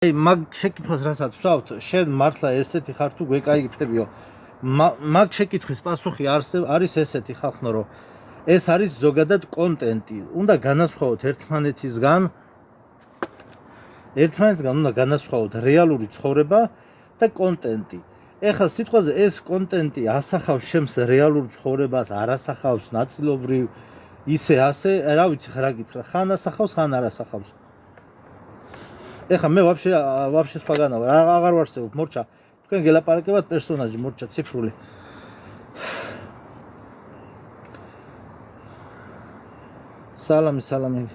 Mag შეკითხვას რასაც ვსვავთ, შენ მართლა ესეთი ხარ თუ გვეკაიფებიო. Mag შეკითხვის პასუხი არის ესეთი ხალხნო, რომ ეს არის ზოგადად კონტენტი. უნდა განასხვაოთ ერთმანეთისგან უნდა განასხვაოთ რეალური ცხოვრება და კონტენტი. ეხლა სიტყვაზე ეს კონტენტი ასახავს ჩემს რეალურ ცხოვრებას, არ ასახავს ნაწილობრივ ისე ასე, რა ვიცი რა გითხრა, ხან ასახავს, ხან არ ასახავს. ეხლა მე ვაფშე სხვაგანა ვარ, აღარ ვარსებობ, მორჩა. თქვენ გელაპარაკებათ პერსონაჟი, მორჩა, ციფრული. სალამი.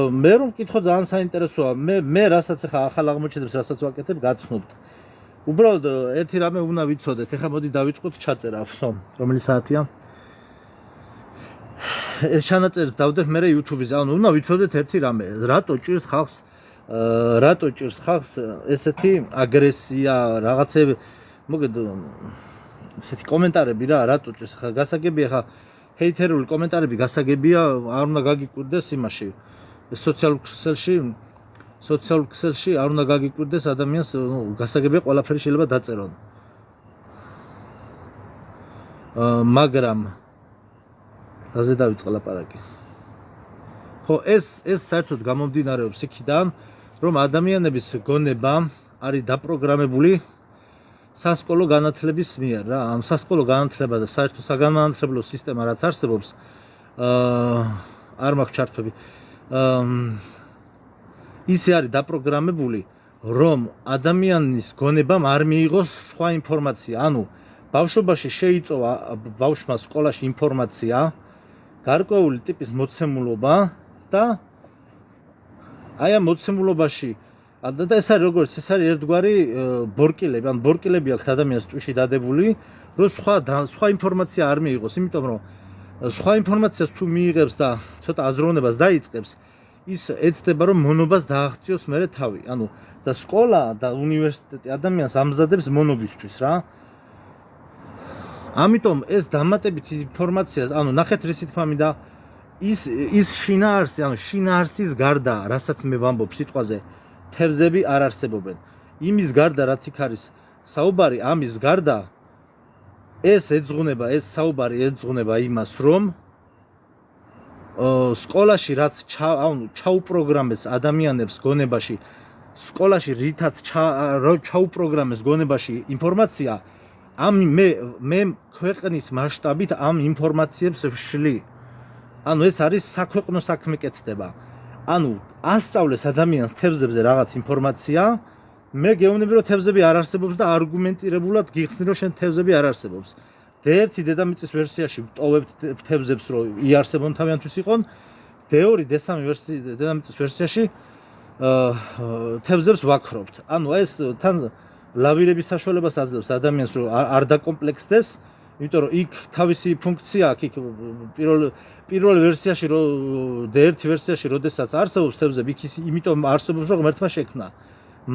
მე რომ მკითხო ძალიან საინტერესოა. მე რასაც ახლა ახალ აღმოჩენებს რასაც ვაკეთებ, გაცნობთ. უბრალოდ ერთი რამე უნდა ვიცოდეთ. ეხლა მოდი დავიწყოთ ჩაწერა, რომელი საათია? ეს ჩანაწერს დავდებ მე YouTube-ზე. ანუ უნდა ვიცოდეთ ერთი რამე, რატო ჭირს ხალხს ესეთი აგრესია, რაღაცები, მოგეთ ესეთი კომენტარები რა, რატო ჭირს? ხა გასაგებია, ხა ჰეითერული კომენტარები გასაგებია, არ უნდა გაგიკვირდეს იმაში. სოციალურ ქსელში არ უნდა გაგიკვირდეს ადამიანს, გასაგებია ყველაფერი შეიძლება დაწერონ. მაგრამ რაზე დავიწყე ლაპარაკი? ხო, ეს საერთოდ გამომდინარეობს იქიდან, რომ ადამიანების გონება არის დაპროგრამებული სასკოლო განათლების მიერ რა. ანუ სასკოლო განათლება და საერთო საგანმანათლებლო სისტემა რაც არსებობს, არ მაქვს ჩართვები. ისე არის დაპროგრამებული, რომ ადამიანის გონებამ არ მიიღოს სხვა ინფორმაცია. ანუ ბავშვობაში შეიწოვა ბავშვმა სკოლაში ინფორმაცია, გარკვეული ტიპის მოცემულობა და აი ამ მოცემულობაში და ეს არის როგორც ეს არის ერთგვარი ბორკილები, ან ბორკილები აქვს ადამიანის ტვიში დადებული, რომ სხვა ინფორმაცია არ მიიღოს, იმიტომ რომ სხვა ინფორმაციას თუ მიიღებს და ცოტა აზროვნებას დაიწყებს, ის ეცდება რომ მონობას დააღწიოს მერე თავი. ანუ და სკოლა და უნივერსიტეტი ადამიანს ამზადებს მონობისთვის რა. ამიტომ ეს დამატებით ინფორმაციას, ანუ ნახეთ რისი თქმა მინდა, ის შინაარსი, ანუ შინაარსის გარდა, რასაც მე ვამბობ სიტყვაზე, თევზები არ არსებობენ. იმის გარდა, რაც იქ არის საუბარი, ამის გარდა ეს საუბარი ეძღვნება იმას, რომ სკოლაში რაც ჩაუპროგრამეს ადამიანებს გონებაში, სკოლაში რითაც ჩაუპროგრამეს გონებაში ინფორმაცია, მე ქვეყნის მასშტაბით ამ ინფორმაციებს ვშლი. ანუ ეს არის საქვეყნო საქმე კეთდება. ანუ ასწავლეს ადამიანს თევზებზე რაღაც ინფორმაცია, მე გეუბნები რომ თევზები არ არსებობს და არგუმენტირებულად გიხსნი რომ შენ თევზები არ არსებობს. D1 დედამიწის ვერსიაში ვტოვებთ თევზებს რომ იარსებონ თავიანთვის იყონ, D2 დედამიწის ვერსიაში თევზებს ვაქრობთ. ანუ ეს თან ლავირების საშუალებას აძლევს ადამიანს რომ არ დაკომპლექსდეს, იმიტომ რომ იქ თავისი ფუნქცია აქვს, იქ პირველ ვერსიაში D1 ვერსიაში როდესაც არსებობს თევზები, იქ იმიტომ არსებობს რომ ღმერთმა შექმნა.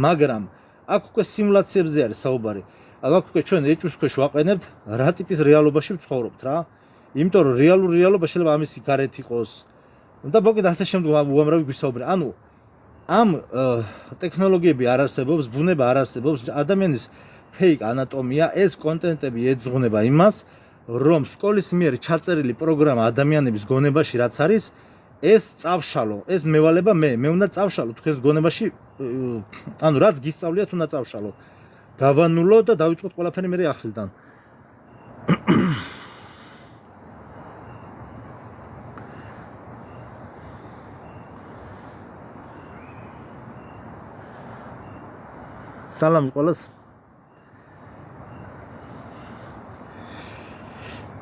მაგრამ აქ უკვე სიმულაციებზე არის საუბარი. აქ უკვე ჩვენ ეჭვს ქვეშ ვაყენებთ რა ტიპის რეალობაში ვცხოვრობთ რა. იმიტომ რომ რეალური რეალობა შეიძლება ამისი გარეთ იყოს. და მოკეთ ასე შემდეგ უამრავი გვისაუბრა. ანუ ამ ტექნოლოგიები არ არსებობს, ბუნება არ არსებობს, ადამიანის ფეიქ ანატომია, ეს კონტენტები ეძღვნება იმას, რომ სკოლის მიერ ჩაწერილი პროგრამა ადამიანების გონებაში რაც არის, ეს წავშალო, ეს მევალება მე უნდა წავშალო თქვენს გონებაში, ანუ რაც გისწავლიათ უნდა წავშალო. გავანულო და დავიწყოთ ყველაფერი მე ახლიდან. სალამი ყველას.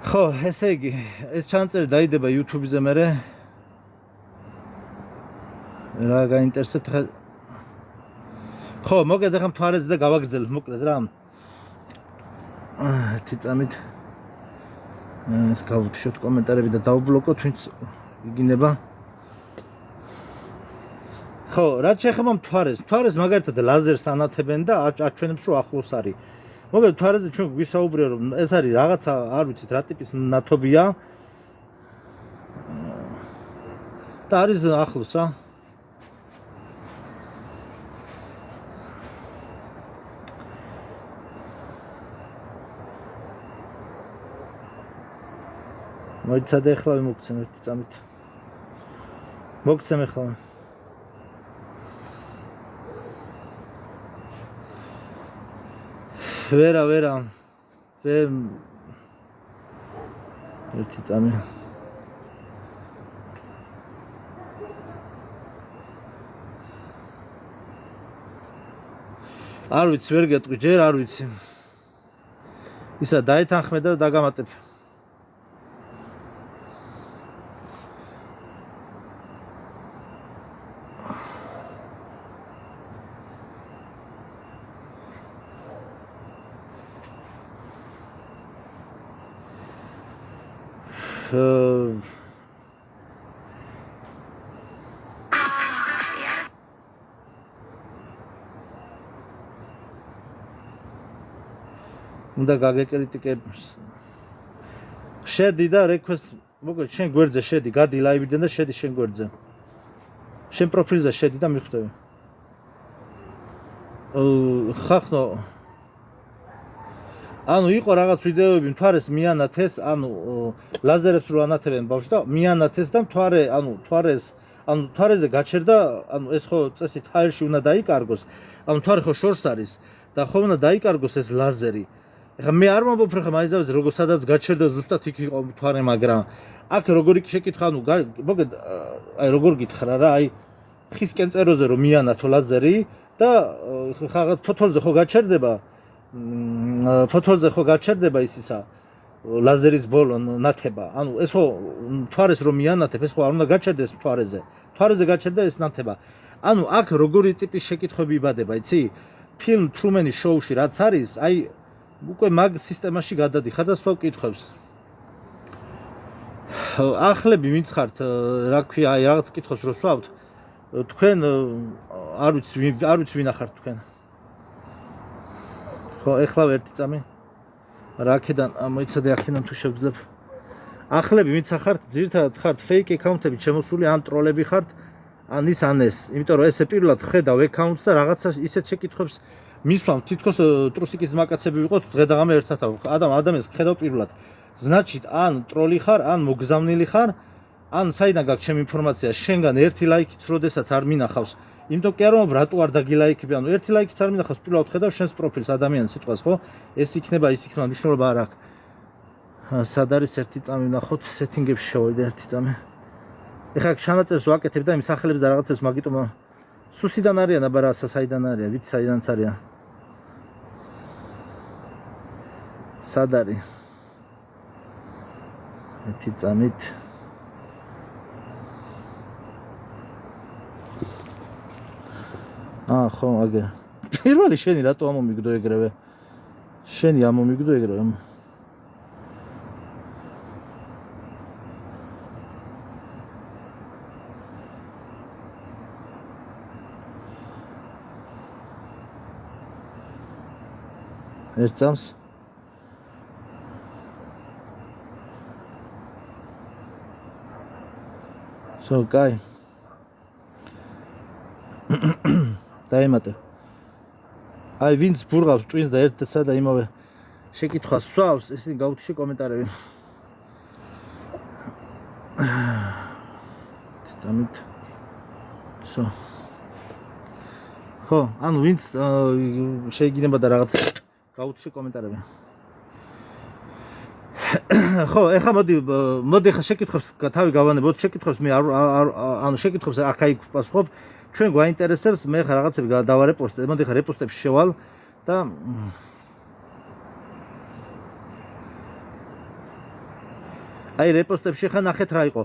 ხო, ესე იგი, ეს ჩანაწერი დაიდება YouTube-ზე მერე. რა გაინტერესებთ ხა? ხო, მოგეთ ახლა მთვარეზე და გავაგრძელებ, მოკლედ რა. თიწამით. ეს გავუშვოთ კომენტარები და დავბლოკოთ, ვინც იგინება. ხო, რაც შეეხება მთვარეს მაგალითად ლაზერს ანათებენ და აჩვენებს რომ ახლოს არის. მოგეთ მთვარეზე ჩვენ გვისაუბრია რომ ეს არის რაღაცა, არ ვიცით რა ტიპის ნათობია. და არის ახლოს რა. მოიცადე ახლა მოგცემ ერთი წამით. მოგცემ ახლა. ვერა ერთი წამი. არ ვიცი, ვერ გეტყვი, ჯერ არ ვიცი. ისა დაეთანხმე და დაგამატებ. უნდა გაგეკრიტიკებს. შედი და request, მოგეთ შენ გვერდზე შედი, გადი ლაივიდან და შედი შენ გვერდზე. შენ პროფილზე შედი და მიხვდები. ხახნო ანუ იყო რაღაც ვიდეოები მთვარეს მიანათეს, ანუ ლაზერებს რო ანათებენ ბავშვს და მიანათეს და მთვარეზე გაჩერდა, ანუ ეს ხო წესით ჰაერში უნდა დაიკარგოს. ანუ მთვარე ხო შორს არის და ხომ უნდა დაიკარგოს ეს ლაზერი. ეხლა მე არ მომბობ რა მაიზავზე როგორ სადაც გაჩერდა ზუსტად იქ იყო მთვარე, მაგრამ აქ როგორი შეკითხა, ანუ მოგეთ აი როგორ გითხრა რა, აი ხისკენ წეროზე რომ მიანათო ლაზერი და ხაღად ფოთოლზე ხო გაჩერდება ის ისა ლაზერის ბოლო ნათება. ანუ ეს ხო მთვარეს რომ მიანათებ, ეს ხო არ უნდა გაჩერდეს მთვარეზე გაჩერდა ეს ნათება. ანუ აქ როგორი ტიპის შეკითხვები იბადება, იცი? ფილმ ტრუმენის შოუში რაც არის, აი უკვე მაგ სისტემაში გადადიხარ და სხვა კითხვებს. ახლები ვინც ხართ, რა ქვია, აი რაღაც კითხვებს რო სვავთ, თქვენ არ ვიცი ვინ ახართ თქვენ. ხო, ეხლა ერთი წამი. რაკედან მოიცადე აქედან თუ შევძლებ. ახლები ვინც ახართ, ძირთადად ხართ fake account-ები შემოსული, ან ტროლები ხართ, ან ის ან ეს. იმიტომ რომ ესე პირველად ხედავ account-ს და რაღაცა ისეთ შეკითხვებს მისვამ, თითქოს ტრუსიკის მაკაცები ვიყოთ დღე-დაღამე ერთად. ადამიანს ხედავ პირველად. значит, ან ტროლი ხარ, ან მოგზავნილი ხარ, ან საიდან გაქვს ჩემი ინფორმაცია, შენგან ერთი ლაიქით როდესაც არ მინახავს. იმიტომ კი არ ვამბობ რატო არ დაგილაიქები, ანუ ერთი ლაიქით არ მინახავს, პირველად ხედავ შენს პროფილს ადამიანის სიტყვას, ხო? ეს იქნება, ის იქნება, მნიშვნელობა არ აქვს. სად არის ერთი წამი ვნახოთ, სეტინგებში შევიდე ერთი წამი. ეხლა ჩანაწერს ვაკეთებ და იმ სახელებს და რაღაცებს მაგიტომ სუსიდან არიან, აბა რა საიდან არიან, ვიცი საიდანაც არიან. სად არის? ერთი წამით. ხო, აგერ. პირველი შენი რატო ამომიგდო ეგრევე? შენი ამომიგდო ეგრევე? ერთ წამს კაი. დაემატე. აი ვინც ბურღავს ტვინს და ერთსა და იმავე შეკითხვას სვავს, ისინი გაუჩი კომენტარები. თამით. ხო, ანუ ვინც შეიძლება და რაღაც გაუჩი კომენტარები. ხო, ეხლა მოდი ხა შეკითხვებს თავი გავანებოთ, შეკითხვებს მე ანუ შეკითხვებს აქ-აიქ ვპასუხობ. ჩვენ გვაინტერესებს, მე ხა რაღაცები დავარეპოსტე, მოდი ხა რეპოსტებში შევალ და აი რეპოსტებში ხა ნახეთ რა იყო.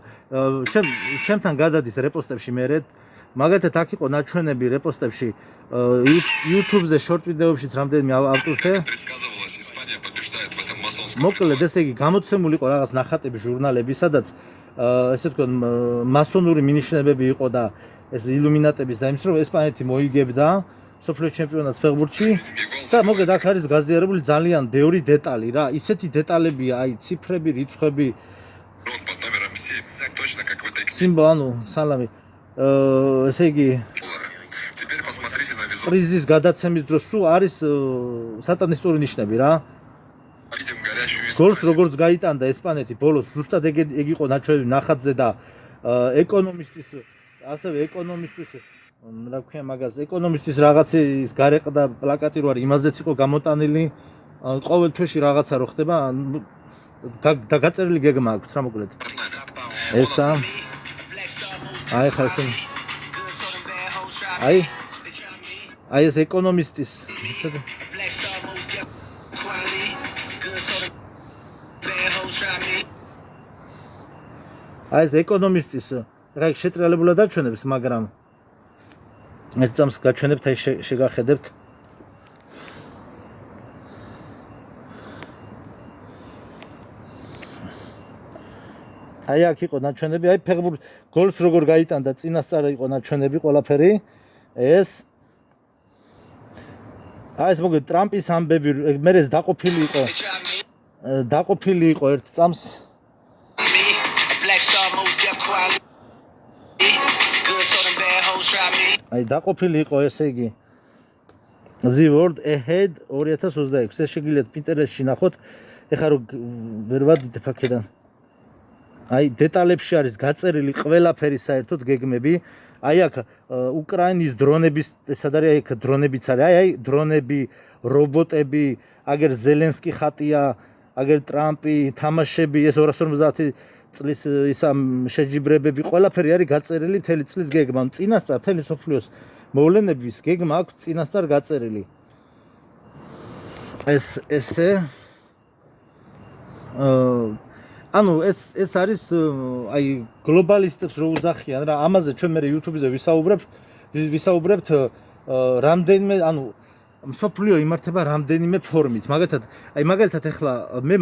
ჩემთან გადადით რეპოსტებში მერე, მაგალითად აქ იყო ნაჩვენები რეპოსტებში YouTube-ზე short ვიდეოებშიც რამდენიმე ავტორზე. მოკლედ ესე იგი გამოცემული იყო რაღაც ნახატები ჟურნალები, სადაც ესე თქვა მასონური მინიშნებები იყო და ეს ილუმინატების და იმის რომ ესპანეთი მოიგებდა სოფლიო ჩემპიონატს ფეხბურთში და მოგეთ აქ არის გაზიარებული ძალიან ბევრი დეტალი რა, ისეთი დეტალებია, აი ციფრები, რიცხვები. სიმბოლო, ანუ სალამი. ესე იგი პრიზის გადაცემის დროს სულ არის სატანისტური ნიშნები რა. გოლს როგორც გაიტანდა ესპანეთი ბოლოს ზუსტად ეგ იყო ნაჩვენები ნახატზე და ეკონომისტის ასევე ეკონომისტის რა ქვია მაგას ეკონომისტის რაღაცის გარეყდა პლაკატი რო არის იმაზეც იყო გამოტანილი ყოველ თვეში რაღაცა რო ხდება და გაწერილი გეგმა აქვს რა მოკლედ ესა აი ხა ეს აი ეს ეკონომისტის აი ეს ეკონომისტის რა შეტრიალებულად აჩვენებს მაგრამ ერთ წამს გაჩვენებთ აი შეგახედებთ აი აქ იყო ნაჩვენები აი ფეხბურ გოლს როგორ გაიტანდა წინასწარ იყო ნაჩვენები ყველაფერი ეს აი ეს მოგეთ ტრამპის ამბები მე ეს დაყოფილი იყო ერთ წამს აი დაყოფილი იყო ესე იგი The World Ahead 2026 ეს შეგიძლიათ პინტერესტში ნახოთ ეხლა რომ ვერ ვადიდებ აქედან აი დეტალებში არის გაწერილი ყველაფერი საერთოდ გეგმები აი აქ უკრაინის დრონების ესად არის აი აქ დრონებიც არის აი დრონები რობოტები აგერ ზელენსკი ხატია აგერ ტრამპი თამაშები ეს 250 წლის ისა შეჯიბრებები ყველაფერი არის გაწერილი მთელი წლის გეგმა წინასწარ მთელი სოფლიოს მოვლენების გეგმა აქვს წინასწარ გაწერილი ესე ანუ ეს არის აი გლობალისტებს რო უძახიან რა ამაზე ჩვენ მე YouTube-ზე ვისაუბრებთ რამდენიმე ანუ მსოფლიო იმართება რამდენიმე ფორმით მაგალითად ეხლა მე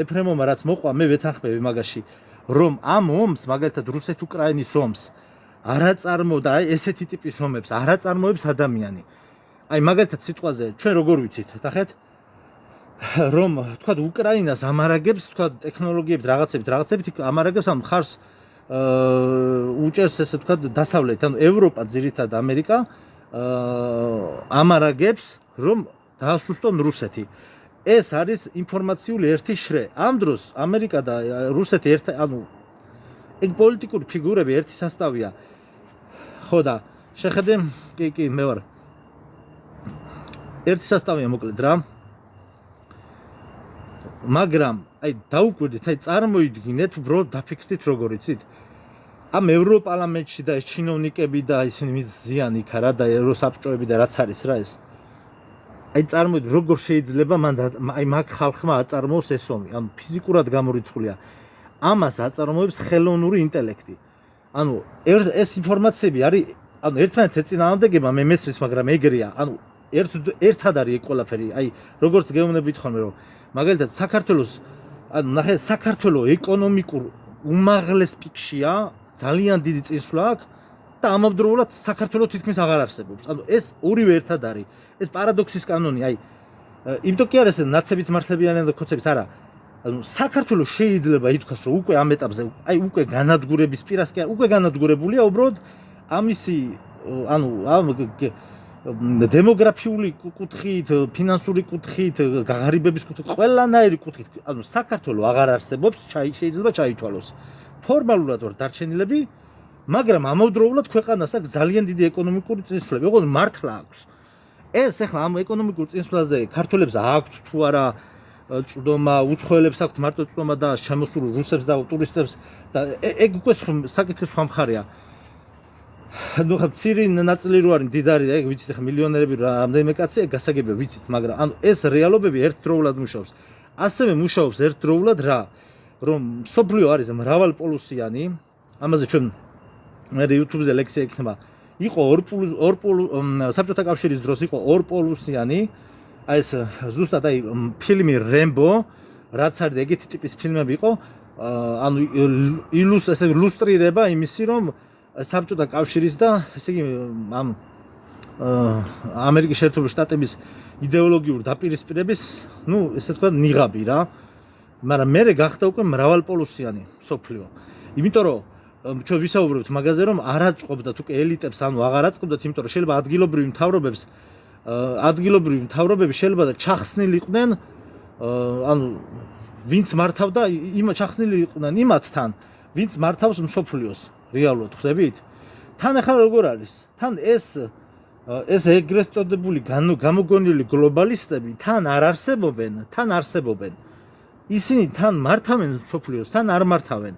ეფრემომა რაც მოყვა მე ვეთანხმები მაგაში რომ ამ ომს მაგალითად რუსეთ-უკრაინის ომს არ აწარმოებდა აი ესეთი ტიპის ომებს არ აწარმოებს ადამიანი აი მაგალითად სიტყვაზე ჩვენ როგორ ვიცით ნახეთ რომ თქვა უკრაინას ამარაგებს თქვა ტექნოლოგიებით რაღაცებით ამარაგებს ამ ხარს უჭერს ესე თქვა დასავლეთ ანუ ევროპა ძირითადად ამერიკა ამარაგებს რომ დაასუსტონ რუსეთი ეს არის ინფორმაციული ერთი შრე ამ დროს ამერიკა და რუსეთი ანუ ეგ პოლიტიკური ფიგურები ერთი სასწავია ხო და შეხედე კი მე ვარ ერთი სასწავია მოკლედ რა მაგრამ აი დაუკვირდით აი წარმოიდგინეთ უბრალოდ დაფიქრდით როგორ იცით ამ ევროპარლამენტში და ეს ჩინოვნიკები და ისინი მიზიან იქ რა და ევროსაბჭოები და რაც არის რა ეს აი წარმოიდგინეთ როგორ შეიძლება მან აი მაგ ხალხმა აწარმოოს ეს ომი ანუ ფიზიკურად გამორიცხულია ამას აწარმოებს ხელოვნური ინტელექტი ანუ ეს ინფორმაციები არის ანუ ერთმანეთს ეწინააღმდეგება მე მესმის მაგრამ ეგრეა ანუ ერთად არის ეგ ყველაფერი აი როგორც გეუბნებით ხოლმე რომ მაგალითად საქართველოს ანუ ნახე საქართველოს ეკონომიკურ უმაღლეს პიკშია ძალიან დიდი წინსვლა აქვს და ამავდროულად საქართველოს თითქმის აღარ არსებობს ანუ ეს ორივე ერთად არის ეს პარადოქსის კანონი აი იმიტომ კი არის ნაცებიც მართლებიანია და ქოცებიც არა ანუ საქართველოს შეიძლება ითქვას რომ უკვე ამ ეტაპზე აი უკვე განადგურების პირას კი უკვე განადგურებულია უბრალოდ ამისი ანუ დემოგრაფიული კუთხით, ფინანსური კუთხით, გაღარიბების კუთხით, ყველანაირი კუთხით, ანუ საქართველოს აღარ არსებობს, შეიძლება ჩაითვალოს. ფორმალურად ვარ დარჩენილები, მაგრამ ამავდროულად ქვეყანას აქვს ძალიან დიდი ეკონომიკური წინსვლები, ოღონდ მართლა აქვს. ეს ახლა ამ ეკონომიკურ წინსვლაზე ქართველებს აქვთ თუ არა წვდომა, უცხოელებს აქვთ მარტო წვდომა და შემოსულ რუსებს და ტურისტებს და ეგ უკვე საკითხის სხვა მხარეა. ну ხა მცირე ნაწილი რო არის მდიდარი და ეგ ვიცით ხა მილიონერები რამდენიმე კაცი ეგ გასაგებია ვიცით მაგრამ ანუ ეს რეალობები ერთდროულად მუშაობს ასევე მუშაობს ერთდროულად რა რომ სოფლიო არის მრავალპოლუსიანი ამაზე ჩვენ მე YouTube-ზე ლექსია იქნება იყო საბჭოთა კავშირის დროს იყო ორპოლუსიანი აი ეს ზუსტად აი ფილმი რემბო რაც არის ეგეთი ტიპის ფილმები იყო ანუ ესე ილუსტრირება იმისი რომ საბჭოთა კავშირის და ესე იგი ამ ამერიკის შეერთებული შტატების იდეოლოგიურ დაპირისპირების, ну, ესე თქვა ნიღაბი რა. მაგრამ მე გახდა უკვე მრავალპოლუსიანი სოფლიო. იმიტომ რომ ჩვენ ვისაუბრებთ მაგაზე რომ არ აწყობდათ უკვე ელიტებს, ანუ აღარ აწყობდათ, იმიტომ რომ შეიძლება ადგილობრივი მთავრობები შეიძლება და ჩახსნილიყვნენ ანუ ვინც მართავდა იმ ჩახსნილი იყვნენ იმათთან, ვინც მართავს მსოფლიოს რეალურად, ხვდებით? თან ახლა როგორ არის? თან ეს ეგრეთ წოდებული გამოგონილი გლობალისტები თან არ არსებობენ. ისინი თან მართავენ მსოფლიოს, თან არ მართავენ.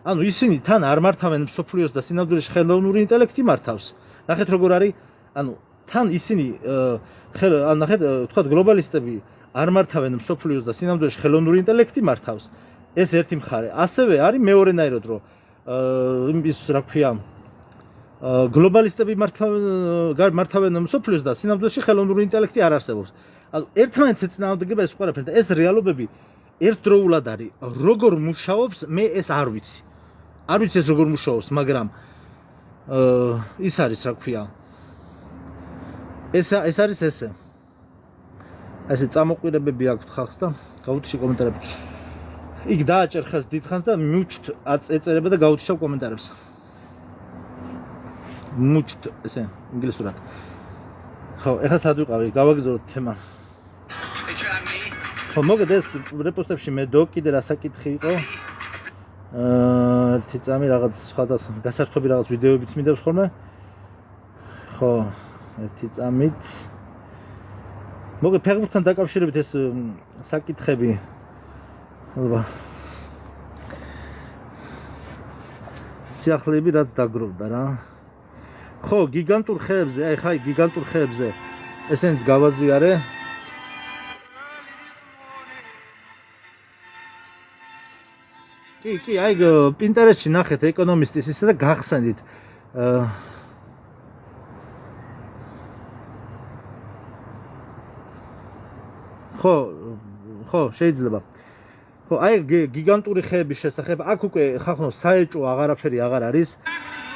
ანუ ისინი თან არ მართავენ მსოფლიოს და სინამდვილეში ხელოვნური ინტელექტი მართავს. ნახეთ როგორ არის? ანუ თან ისინი ნახეთ თქვა გლობალისტები არ მართავენ მსოფლიოს და სინამდვილეში ხელოვნური ინტელექტი მართავს. ეს ერთი მხარე. ასევე არის მეორენაირად რომ ის რა ქვია გლობალისტები მართავენ მსოფლიოს და სინამდვილეში ხელოვნური ინტელექტი არ არსებობს. ანუ ერთმანეთს ეწინააღმდეგება ეს ყველაფერი და ეს რეალობები ერთდროულად არის. როგორ მუშაობს, მე ეს არ ვიცი. არ ვიცი ეს როგორ მუშაობს, მაგრამ ის არის რა ქვია. ეს არის ესე. ესე წამოყვირებები აქვთ ხალხს და გაუთიშე კომენტარები. იქ დააჭერ ხეს დიდხანს და მუჩთ ეწერება და გაუთიშავ კომენტარებს. მუჩთ ესე ინგლისურად. ხო, ეხლა სად ვიყავი? გავაგზავნოთ თემა. ხო, მოგეთ ეს რეპოსტებში მე დო კიდე რა საკითხი იყო? ერთი წამი რაღაც სხვადასხვა გასართობი რაღაც ვიდეოებიც მიდევს ხოლმე. ხო, ერთი წამით. მოგეთ ფეხბურთთან დაკავშირებით ეს საკითხები. ალბათ. სიახლეები რაც დაგროვდა რა. ხო, გიგანტურ ხეებზე, აი ხაი გიგანტურ ხეებზე ესენიც გავაზიარე. კი, აი პინტერესტში ნახეთ ეკონომისტის ისა და გახსენდით. ხო, შეიძლება. ხო, აი გიგანტური ხეების შესახებ აქ უკვე ხახნო საეჭვო აღარაფერი აღარ არის.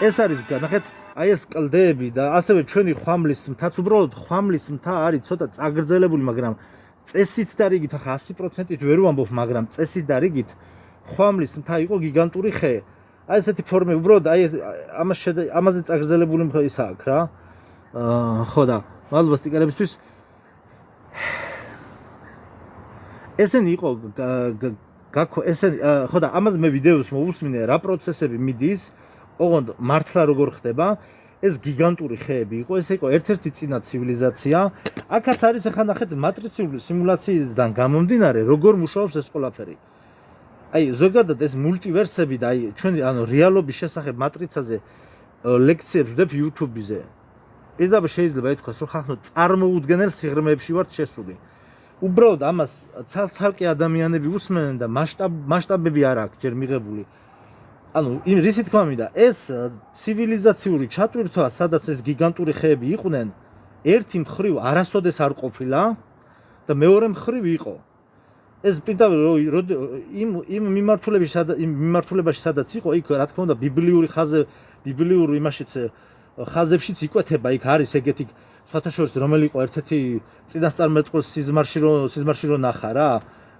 ეს არის ნახეთ, აი ეს კლდეები და ასევე ჩვენი ხვამლის მთაც უბრალოდ ხვამლის მთა არის ცოტა წაგრძელებული, მაგრამ წესით და რიგით ახლა 100%-ით ვერ ვამბობ, მაგრამ წესით და რიგით ხვამლის მთა იყო გიგანტური ხე. აი ესეთი ფორმები უბრალოდ აი ამაზე წაგრძელებული ის აქვს რა. ხო და მადლობა სტიკერებისთვის. ესენი იყო ესენი ხო და ამაზე მე ვიდეოს მოვუსმინე რა პროცესები მიდის, ოღონდ მართლა როგორ ხდება. ეს გიგანტური ხეები იყო, ეს იყო ერთ-ერთი წინა ცივილიზაცია. აქაც არის ახლა ნახეთ მატრიციული სიმულაციიდან გამომდინარე როგორ მუშაობს ეს ყველაფერი. აი ზოგადად ეს მულტივერსები და აი ჩვენი ანუ რეალობის შესახებ მატრიცაზე ლექციებს ვდებ YouTube-ზე. პირდაპირ შეიძლება ითქვას რომ ხახნო წარმოუდგენელ სიღრმეებში ვართ შესული. უბრალოდ ამას ცალ-ცალკე ადამიანები უსმენენ და მასშტაბები არ აქვს ჯერ მიღებული. ანუ რისი თქმა მინდა, ეს ცივილიზაციური ჩატვირთვა, სადაც ეს გიგანტური ხეები იყვნენ, ერთი მხრივ არასოდეს არ ყოფილა და მეორე მხრივ იყო. ეს პირდაპირ იმ მიმართულებაში სადაც იყო, იქ რა თქმა უნდა ბიბლიურ იმაშიც ხაზებშიც იკვეთება, იქ არის ეგეთი სხვათა შორის რომელი იყო ერთ-ერთი წინასწარმეტყველის სიზმარში რო ნახა რა.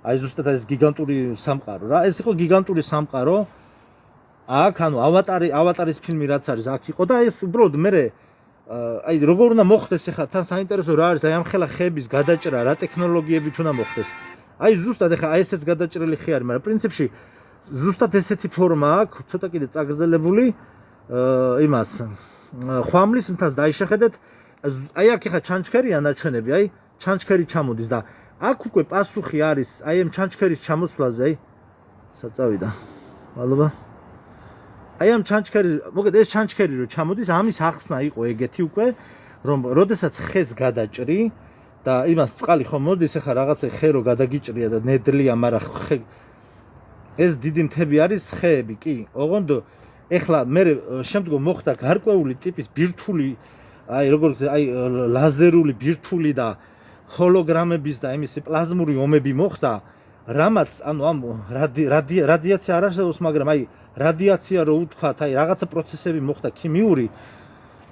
აი ზუსტად ეს გიგანტური სამყარო რა. ეს იყო გიგანტური სამყარო. აქ ანუ ავატარის ფილმი რაც არის, აქ იყო და ეს უბრალოდ მე აი როგორ უნდა მოხდეს ახლა თან საინტერესო რა არის, აი ამ ხელა ხეების გადაჭრა რა ტექნოლოგიებით უნდა მოხდეს. აი ზუსტად ახლა აი ესეც გადაჭრილი ხე არის, მაგრამ პრინციპში ზუსტად ესეთი ფორმა აქვს, ცოტა კიდე წაგრძელებული იმას ხვამლის მთას დაიშახედეთ. აი აქ ახლა ჩანჩქერია ნაჩვენები, აი ჩანჩქერი ჩამოდის და აქ უკვე პასუხი არის აი ამ ჩანჩქერის ჩამოსვლაზე, აი საწავიდა. მადლობა. აი ამ ჩანჩქერი, მოგეთ ეს ჩანჩქერი რო ჩამოდის, ამის ახსნა იყო ეგეთი უკვე, რომ როდესაც ხეს გადაჭრი და იმას წყალი ხომ მოდის, ახლა რაღაცა ხე რო გადაგიჭრია და ნედლია, მაგრამ ეს დიდი მთები არის ხეები, კი. ოღონდ ეხლა მე შემდგომ მოხდა გარკვეული ტიპის ბირთვული, აი როგორც აი ლაზერული ბირთვული და ჰოლოგრამების და იმისი პლაზმური ომები მოხდა, რამაც ანუ ამ რადიაცია არ არსებობს, მაგრამ აი რადიაცია რო უთქვათ, აი რაღაცა პროცესები მოხდა ქიმიური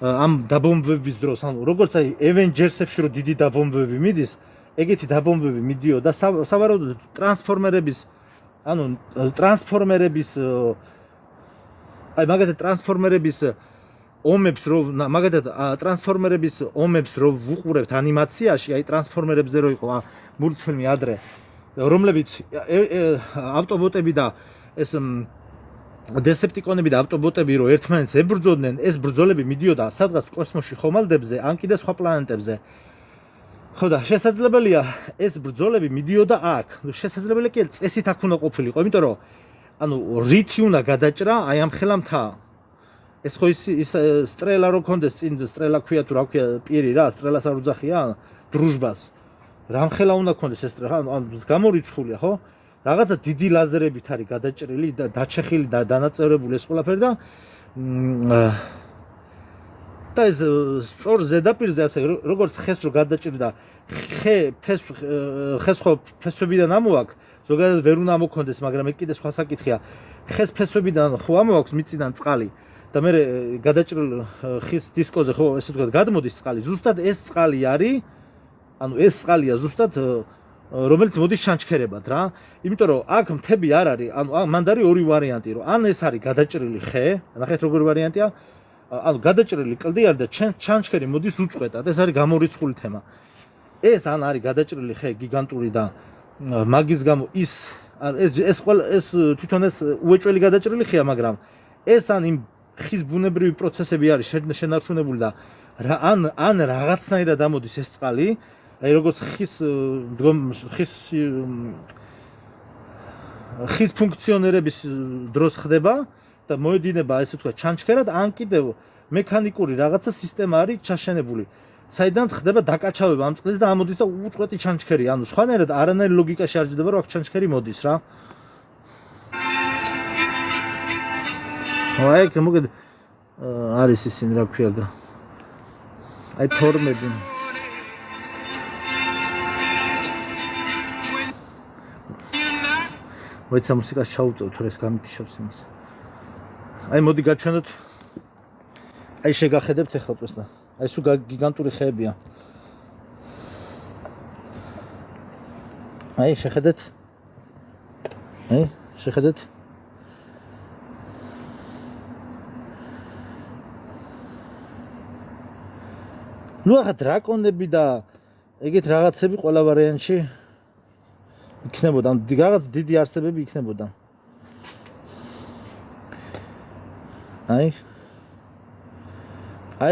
ამ დაბომბვების დროს, ანუ როგორც აი Avengers-ებში რო დიდი დაბომბვები მიდის, ეგეთი დაბომბვები მიდიოდა სავარაუდოდ ტრანსფორმერების აი მაგათი ტრანსფორმერების ომებს რო მაგათი ტრანსფორმერების ომებს რო ვუყურებთ ანიმაციაში, აი ტრანსფორმერებზე რო იყო მულტფილმი ადრე, რომლებიც ავტობოტები და ეს დესეპტიკონები და ავტობოტები რო ერთმანეთს ებრძოდნენ, ეს ბრძოლები მიდიოდა სადღაც კოსმოსში ხომალდებზე, ან კიდე სხვა პლანეტებზე. ხო და შესაძლებელია ეს ბრძოლები მიდიოდა აქ. შესაძლებელია კი წესით აქ უნდა ყოფილიყო, იმიტომ რომ ანუ რითი უნდა გადაჭრა აი ამ ხელამთა. ეს ხო ის სტრელა რო კონდეს წინ სტრელა ქვია თუ რა ქვია პირი რა, სტრელას არ უძახია დრუჟბას. რამხელა უნდა კონდეს ეს სტრელა, ანუ გამორიცხულია, ხო? რაღაცა დიდი ლაზერებით არის გადაჭრილი და დაჩეხილი და დანაწევრებული ეს ყველაფერი და ეს სწორ ზედაპირზე ასე როგორც ხეს რო გადაჭრიდა ხეს ხო ფესვებიდან ამოაქვს ზოგადად ვერ უნდა ამოქონდეს მაგრამ ეგ კიდე სხვა საკითხია ხეს ფესვებიდან ხო ამოაქვს მიწიდან წყალი და მე გადაჭრილ ხის დისკოზე ხო ესე ვთქვათ გადმოდის წყალი ზუსტად ეს წყალი არის ანუ ეს წყალია ზუსტად რომელიც მოდის ჩანჩქერებად რა იმიტომ რომ აქ მთები არ არის ანუ მანდ არის ორი ვარიანტი რომ ან ეს არის გადაჭრილი ხე ნახეთ როგორი ვარიანტია ანუ გადაჭრილი კლდი არის და ჩანჩქერი მოდის უწყვეტად ეს არის გამორიცხული თემა ეს ან არის გადაჭრილი ხე გიგანტური და მაგის გამო ეს თვითონ ეს უეჭველი გადაჭრილი ხეა მაგრამ ეს ან იმ ხის ბუნებრივი პროცესები არის შენარჩუნებული და ან რაღაცნაირად ამოდის ეს წყალი აი როგორც ხის ფუნქციონირების დროს ხდება და მოედინება ესე ვთქვათ ჩანჩქერად ან კიდევ მექანიკური რაღაცა სისტემა არის ჩაშენებული საიდანაც ხდება დაკაჩავება ამ წყლის და ამოდის და უწყვეტი ჩანჩქერი ანუ სხვანაირად არანაირი ლოგიკაში არ ჯდება რომ აქ ჩანჩქერი მოდის რა აი მოგეთ არის ისინი რა ქვია აი ფორმები ვეცა მუსიკას ჩაუწევთ თუ ეს გამიფიშავს იმას აი მოდი გაჩვენოთ აი შეგახედებთ ახლა პრესნა აი სულ გიგანტური ხეებია აი შეხედეთ ნუ ახლა დრაკონები და ეგეთ რაღაცები ყველა ვარიანტში იქნებოდა რაღაც დიდი არსებები იქნებოდა აი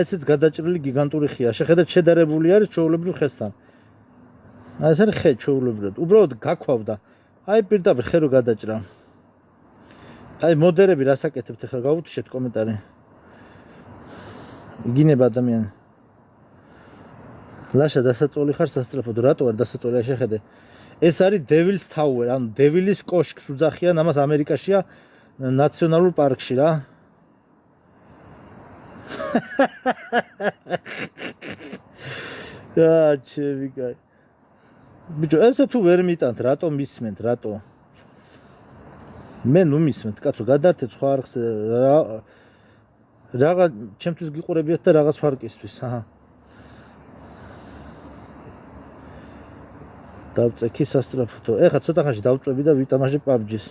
ესეც გადაჭრილი გიგანტური ხეა შეხედეთ შედარებული არის ჩვეულებრივ ხესთან აი ეს არის ხე ჩვეულებრივად უბრალოდ გაქვავდა აი პირდაპირ ხე რო გადაჭრა აი მოდერები რასაკეთებთ ახლა გავუთიშეთ კომენტარი იგინება ადამიანი ლაშა დასაწოლი ხარ სასწრაფოდ რატო არ დასაწოლია შეხედე ეს არის Devil's Tower, ანუ დევილის კოშკს უძახიან ამას ამერიკაშია ნაციონალურ პარკში რა. ჩემი კაი. ბიჭო, ესე თუ ვერ მიტანთ, რატო მისმენთ, რატო? მე ნუ მისმენთ, კაცო, გადართეთ სხვა არხს რაღა ჩემთვის გიყურებიათ და რაღაც ფარკისთვის, აჰა. დავწექი სასტრაფოთო. ეხლა ცოტა ხანში დავწვევი და ვიტამაშე PUBG-ს.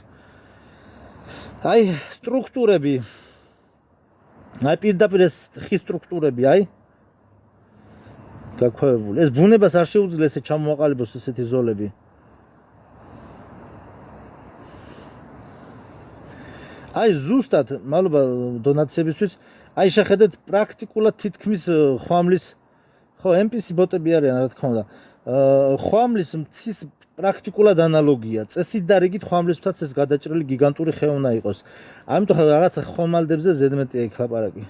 აი, სტრუქტურები. აი, პირდაპირ ეს ხის სტრუქტურები, აი. გაქვავებული. ეს ბუნებას არ შეუძლია ესე ჩამოაყალიბოს ესეთი ზოლები. აი, ზუსტად, მადლობა დონაციებისთვის. აი, შეხედეთ პრაქტიკულად თითქმის ხვამლის ხო, NPC ბოტები არიან, რა თქმა უნდა. ხვამლის მთის პრაქტიკულად ანალოგია. წესით და რიგით ხვამლისთვისაც ეს გადაჭრილი გიგანტური ხე უნდა იყოს. ამიტომ რაღაცა ხომალდებზე ზედმეტია იქ ლაპარაკი.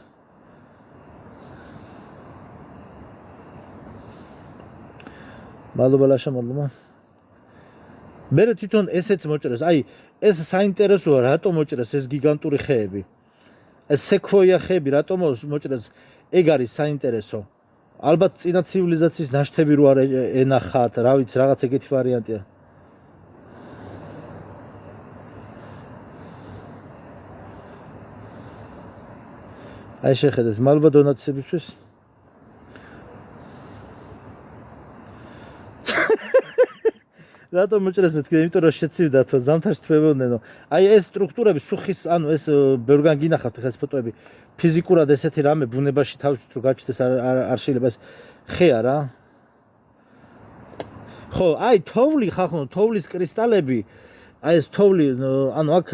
მადლობა ლაშა, მადლობა. მე თვითონ ესეც მოჭრეს. აი, ეს საინტერესოა, რატომ მოჭრეს ეს გიგანტური ხეები. ეს სეკვოია ხეები რატომ მოჭრეს? ეგ არის საინტერესო. ალბათ წინა ცივილიზაციის ნაშთები რო არ ენახათ, რა ვიცი, რაღაც ეგეთი ვარიანტია. აი შეხედეთ, მადლობა დონაციებისთვის. რატომ მოჭრეს მეთქი, იმიტომ რომ შეცივდათო, ზამთარში თვებოდნენო. აი ეს სტრუქტურები სუხის, ანუ ეს ბევრგან გინახავთ ხეს ფოტოები. ფიზიკურად ესეთი რამე ბუნებაში თავისით რო გაჩნდეს არ შეიძლება ეს ხეა რა. ხო, აი თოვლი ხახო, თოვლის კრისტალები, აი ეს თოვლი, ანუ აქ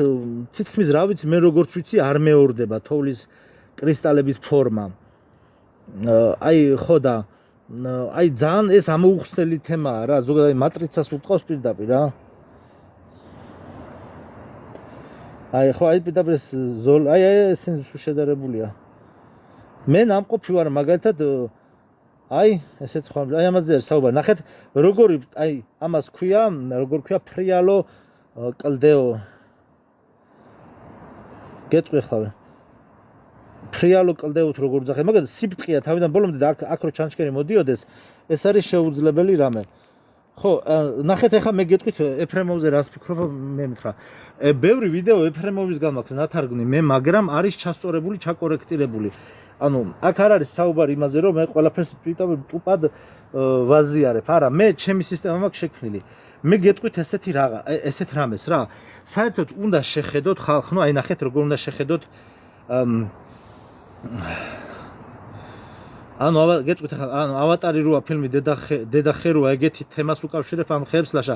თითქმის რა ვიცი, მე როგორც ვიცი, არ მეორდება თოვლის კრისტალების ფორმა. აი ხო და აი ძალიან ეს ამოუხსნელი თემაა რა, ზოგადად მატრიცას უყავს პირდაპირ რა. აი ხო, აი პირდაპირ აი ესენ შედარებულია. მე ნამყოფი ვარ მაგალითად აი ესეც ხო აი ამაზე არის საუბარი. ნახეთ როგორი აი ამას ქვია, როგორ ქვია ფრიალო კლდეო. გეტყვი ხავე. ფრიალო კლდეოთ როგორ ძახე, მაგალითად სიბტყეა თავიდან ბოლომდე და აქ რო ჩანჩქერი მოდიოდეს, ეს არის შეუძლებელი რამე. ხო, ნახეთ ახლა მე გეტყვით ეფრემოვზე რას ფიქრობ მე მითხრა. ბევრი ვიდეო ეფრემოვისგან მაქვს ნათარგმნი მე, მაგრამ არის ჩასწორებული, ჩაკორექტირებული. ანუ აქ არ არის საუბარი იმაზე, რომ მე ყველაფერს ტუპად ვაზიარებ. არა, მე ჩემი სისტემა მაქვს შექმნილი. მე გეტყვით ესეთ რამეს რა. საერთოდ უნდა შეხედოთ ხალხ, ნუ აი ნახეთ როგორ უნდა შეხედოთ ანუ გეტყვით ახლა ანუ ავატარი როა ფილმი დედა ხეროა ეგეთი თემას უკავშირებ ამ ხერებს ლაშა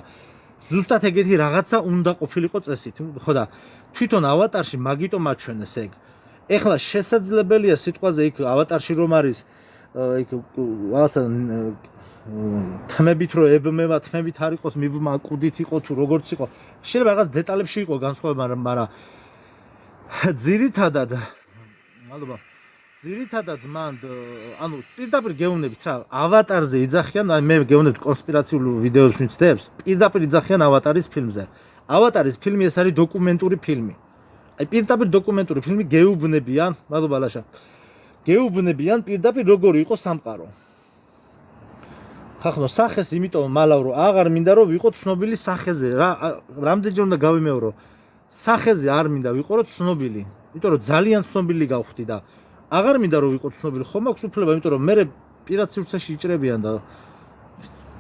ზუსტად ეგეთი რაღაცა უნდა ყოფილიყო წესით ხო და თვითონ ავატარში მაგიტომ აჩვენეს ეგ ეხლა შესაძლებელია სიტყვაზე იქ ავატარში რომ არის იქ რაღაცა თმებით რო ებმება თმებით არ იყოს მიბმა კუდით იყო თუ როგორც იყო შეიძლება რაღაც დეტალებში იყო განსხვავება მაგრამ ძირითადად მადლობა ძირითადად მან ანუ პირდაპირ გეუბნებით რა ავატარზე იძახიან აი მე გეუბნებით კონსპირაციულ ვიდეოებს ვინცდებს პირდაპირ იძახიან ავატარის ფილმზე ავატარის ფილმი ეს არის დოკუმენტური ფილმი აი პირდაპირ დოკუმენტური ფილმი გეუბნებიან მადლობა ლაშა გეუბნებიან პირდაპირ როგორი იყო სამყარო ხახნო სახეს იმიტომ მალავრო აღარ მინდა რომ ვიყო ცნობილი სახეზე რა რამდენჯერ უნდა გავიმეორო სახეზე არ მინდა ვიყო რომ ცნობილი იმიტომ რომ ძალიან ცნობილი გავხდი და აღარ მინდა რომ ვიყო ცნობილი ხომ აქვს უფლება იმიტომ რომ მე პირად სივრცეში იჭრებიან და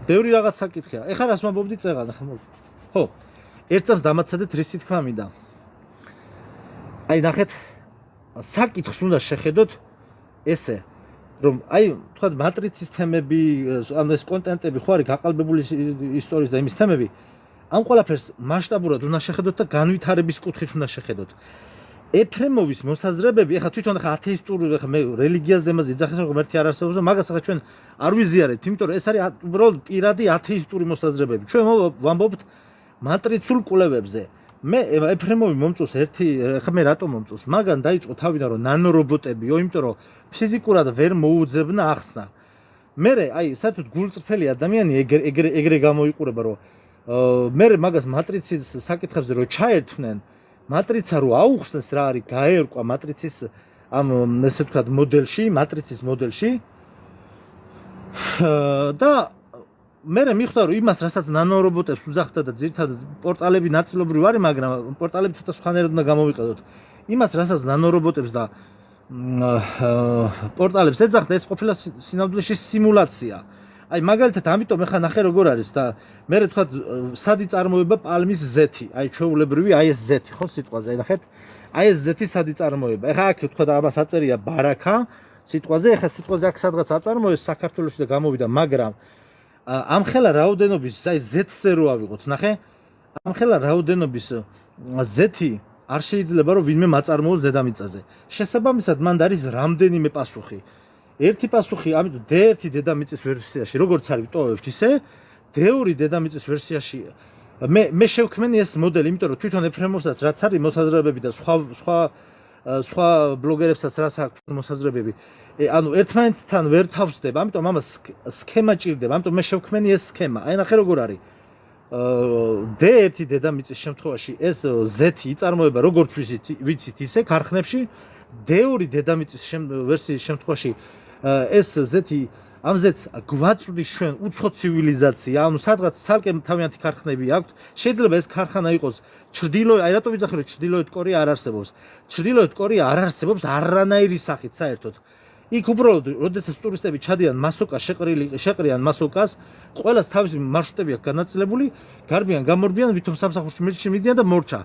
ბევრი რაღაც საკითხია ეხლა რას ვამბობდი წეღან ხო ერთ წამს დამაცადეთ რისი თქმა მინდა აი ნახეთ საკითხს უნდა შეხედოთ ესე რომ აი თქვა მატრიცის თემები ანუ ეს კონტენტები ხო არის გაყალბებული ისტორიის და იმის თემები ამ ყველაფერს მასშტაბურად უნდა შეხედოთ და განვითარების კუთხით უნდა შეხედოთ ეფრემოვის მოსაზრებები ახლა თვითონ ახლა ათეისტური ახლა მე რელიგიას დემაზე იძახეს რომ ღმერთი არ არსებობს და მაგას ახლა ჩვენ არ ვიზიარებთ იმიტომ რომ ეს არის უბრალოდ პირადი ათეისტური მოსაზრებები ჩვენ ვამბობთ მატრიცულ კვლევებზე მე ეფრემოვი მომწონს ერთი ახლა მე რატომ მომწონს მაგან დაიწყო თავიდან რომ ნანორობოტებიო იმიტომ რომ ფიზიკურად ვერ მოუძებნა ახსნა მე აი საერთოდ გულწრფელი ადამიანი ეგრე გამოიყურება რომ მე მაგას მატრიცის საკითხებზე რომ ჩაერთვნენ მატრიცა რო აუხსნეს რა არის გაერკვა მატრიცის ამ ესე ვთქვათ მოდელში მატრიცის მოდელში და მე მიხდა რომ იმას რასაც ნანორობოტებს უძახდა და ძირითადად პორტალები ნაწილობრივ არის მაგრამ პორტალები ცოტა სხვანაირად უნდა გამოვიყენოთ იმას რასაც ნანორობოტებს და პორტალებს ეძახდა ეს ყოფილა სინამდვილეში სიმულაცია აი მაგალითად ამიტომ ახლა ნახე როგორ არის და მე თქვა სადი წარმოება პალმის ზეთი აი ჩვეულებრივი აი ეს ზეთი ხო სიტყვაზე აი ნახეთ აი ეს ზეთი სადი წარმოება ახლა აქ თქვა და ამას აწერია ბარაკა სიტყვაზე ახლა სიტყვაზე აქ სადღაც აწარმოეს საქართველოში და გამოვიდა მაგრამ ამხელა რაოდენობის აი ზეთზე რო ავიღოთ ნახე ამხელა რაოდენობის ზეთი არ შეიძლება რომ ვინმე მაწარმოოს დედამიწაზე შესაბამისად მან არის რამდენიმე პასუხი ერთი პასუხი ამიტომ D1 დედამიწის ვერსიაში როგორც არის ვტოვებთ ისე D2 დედამიწის ვერსიაში მე შევქმენი ეს მოდელი იმიტომ რომ თვითონ ეფრემოვსაც რაც არის მოსაზრებები და სხვა ბლოგერებსაც რაც აქვს მოსაზრებები ანუ ერთმანეთთან ვერ თავსდება ამიტომ ამას სქემა ჭირდება ამიტომ მე შევქმენი ეს სქემა აი ნახე როგორ არის D1 დედამიწის შემთხვევაში ეს Z იწარმოება როგორც ვიცით ისე ქარხნებში D2 დედამიწის ვერსიის შემთხვევაში ეს ზეთი ამ ზეთს გვაწვდის ჩვენ უცხო ცივილიზაცია ანუ სადღაც ცალკე თავიანთი ქარხნები აქვს შეიძლება ეს ქარხანა იყოს ჩრდილოეთ აი რატო ვიძახე რომ ჩრდილოეთ კორეა არ არსებობს ჩრდილოეთ კორეა არ არსებობს არანაირი სახით საერთოდ იქ უბრალოდ როდესაც ტურისტები ჩადიან მასოკას შეყრიან მასოკას ყველას თავისი მარშრუტები აქვს განაწილებული გარბიან გამორბიან ვითომ სამსახურში მილჩი მიდიან და მორჩა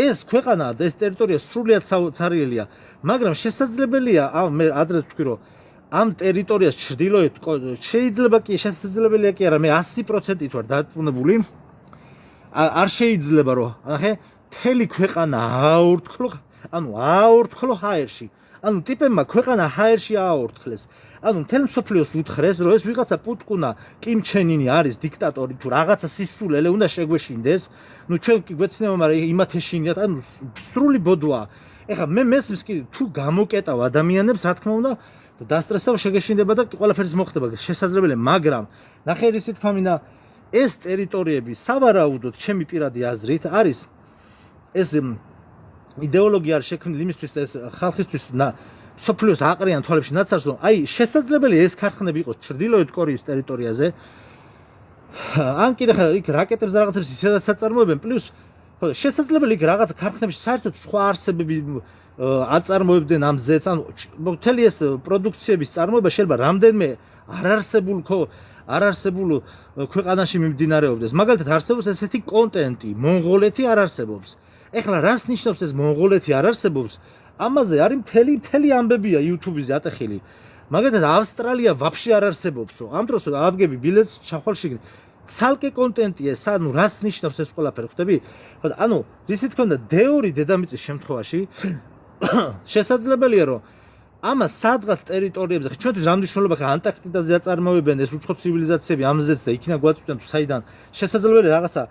ეს ქვეყანაა და ეს ტერიტორია სრულიად ცარიელია მაგრამ შესაძლებელია მე ადრე ვთქვი რომ ამ ტერიტორიას ჩრდილოეთ შეიძლება კი შესაძლებელია კი არა მე 100%-ით ვარ დარწმუნებული არ შეიძლება რომ ნახე მთელი ქვეყანა აორთქლო ჰაერში ანუ ტიპებმა ქვეყანა ჰაერში აორთქლეს ანუ მთელ მსოფლიოს უთხრეს რომ ეს ვიღაცა პუტკუნა კიმ ჩენ ინი არის დიქტატორი თუ რაღაცა სისულელე უნდა შეგვეშინდეს ნუ ჩვენ კი გვეცნება მაგრამ იმათ ეშინიათ ანუ სრული ბოდვაა ეხლა მე მესმის კი თუ გამოკეტავ ადამიანებს რა თქმა უნდა დასტრესავ შეგეშინდება და ყველაფერს მოხდება შესაძლებელია მაგრამ ნახე ისი თქვა მინდა ეს ტერიტორიები სავარაუდოდ ჩემი პირადი აზრით არის ეს იდეოლოგია არ შექმნილი იმისთვის და ეს ხალხისთვის სოფლიოს აყრიან თვალებში ნაცარს რომ აი შესაძლებელია ეს ქარხნები იყოს ჩრდილოეთ კორეის ტერიტორიაზე ან კიდე ხა იქ რაკეტებს რაღაცებს ისედაც აწარმოებენ პლუს ხო შესაძლებელია იქ რაღაც ქარხნებში საერთოდ სხვა არსებები აწარმოებდნენ ამ ზეთს ანუ მთელი ეს პროდუქციების წარმოება შეიძლება რამდენიმე არ არსებულ ქვეყანაში მიმდინარეობდეს მაგალითად არსებობს ესეთი კონტენტი მონღოლეთი არ არსებობს ეხლა რას ნიშნავს ეს მონღოლეთი არ არსებობს ამაზე არის მთელი ამბებია YouTube-ზე ატეხილი მაგალითად ავსტრალია ვაფშე არ არსებობსო ამ დროს ადგები ბილეთს ჩახვალში ცალკე კონტენტია ანუ რას ნიშნავს ეს ყველაფერი ხვდები ანუ რისი თქმა უნდა დეორი დედამიწის შემთხვევაში შესაძლებელია რომ ამას სადღაც ტერიტორიებზე ჩვენთვის რა მნიშვნელობა აქვს ანტარქტიდაზე აწარმოებენ ეს უცხო ცივილიზაციები ამზეც და იქნა გვაწვდენ თუ საიდან შესაძლებელია რაღაცა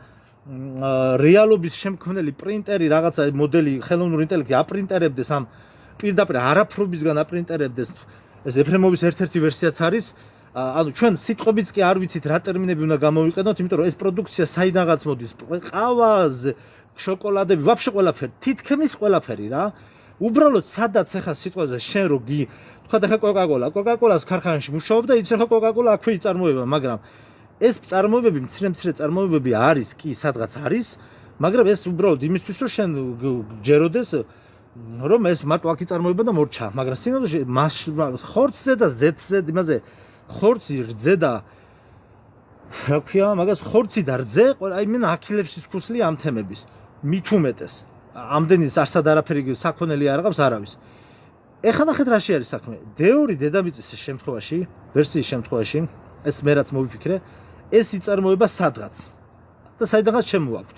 რეალობის შემქმნელი პრინტერი რაღაცა მოდელი ხელოვნური ინტელექტი აპრინტერებდეს ამ პირდაპირ არაფრობისგან აპრინტერებდეს ეს ეფრემოვის ერთ-ერთი ვერსიაც არის ანუ ჩვენ სიტყვებიც კი არ ვიცით რა ტერმინები უნდა გამოვიყენოთ იმიტომ რომ ეს პროდუქცია საიდანღაც მოდის ყავაზე შოკოლადები ვაფშე ყველაფერი თითქმის ყველაფერი რა უბრალოდ სადაც ახლა სიტყვაზე შენ რო თქვა და ხა კოკაკოლას ქარხანაში მუშაობ და იცი ხა კოკაკოლა აქვე იწარმოება მაგრამ ეს წარმოებები მცირე წარმოებები არის კი სადღაც არის მაგრამ ეს უბრალოდ იმისთვის რომ შენ ჯეროდეს რომ ეს მარტო აქ იწარმოება და მორჩა მაგრამ სინამდვილეში ხორცზე და ზეთზე იმაზე ხორცი რძე და რა ქვია მაგას ხორცი და რძე აი მე აქილებს სისქუსლი ამ თემების მით უმეტეს ამდენი არსად არაფერი საქონელი არ აღავს არავის ეხლა ნახეთ რაში არის საქმე დეორი დედამიწის შემთხვევაში ვერსიის შემთხვევაში ეს მე რაც მოვიფიქრე ეს იწარმოება სადღაც და საიდანღაც შემოვაქვთ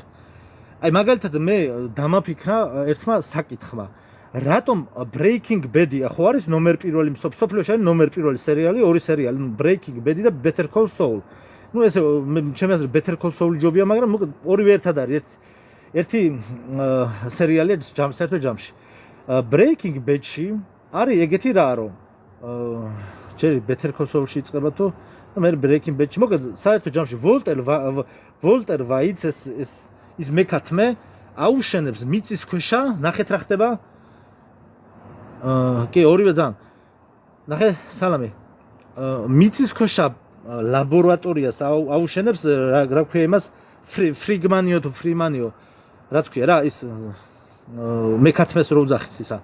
აი მაგალითად მე დამაფიქრა ერთმა საკითხმა რატომ Breaking Bad-ი ხო არის ნომერ პირველი მსოფლიოში არის ნომერ პირველი სერიალი ორი სერიალი Breaking Bad-ი და Better Call Saul ნუ ეს ჩემი აზრით Better Call Saul ჯობია მაგრამ ორივე ერთად არის ერთი სერიალია საერთო ჯამში Breaking Bad-ში არის ეგეთი რა რომ ჯერ Better Call Saul-ში იწყება თუ მე Breaking Bad-ში მოკლედ საერთო ჯამში ვოლტერ ვაიტს ის მეკათმე აუშენებს მიწისქვეშა ნახეთ რა ხდება კი ორივე ძალიან ნახე სალამი მიწისქვეშა ლაბორატორიას აუშენებს რა ქვია იმას ფრიგმანიო თუ ფრიმანიო რაც ქვია რა ის მეკათმეს რო უძახის ისა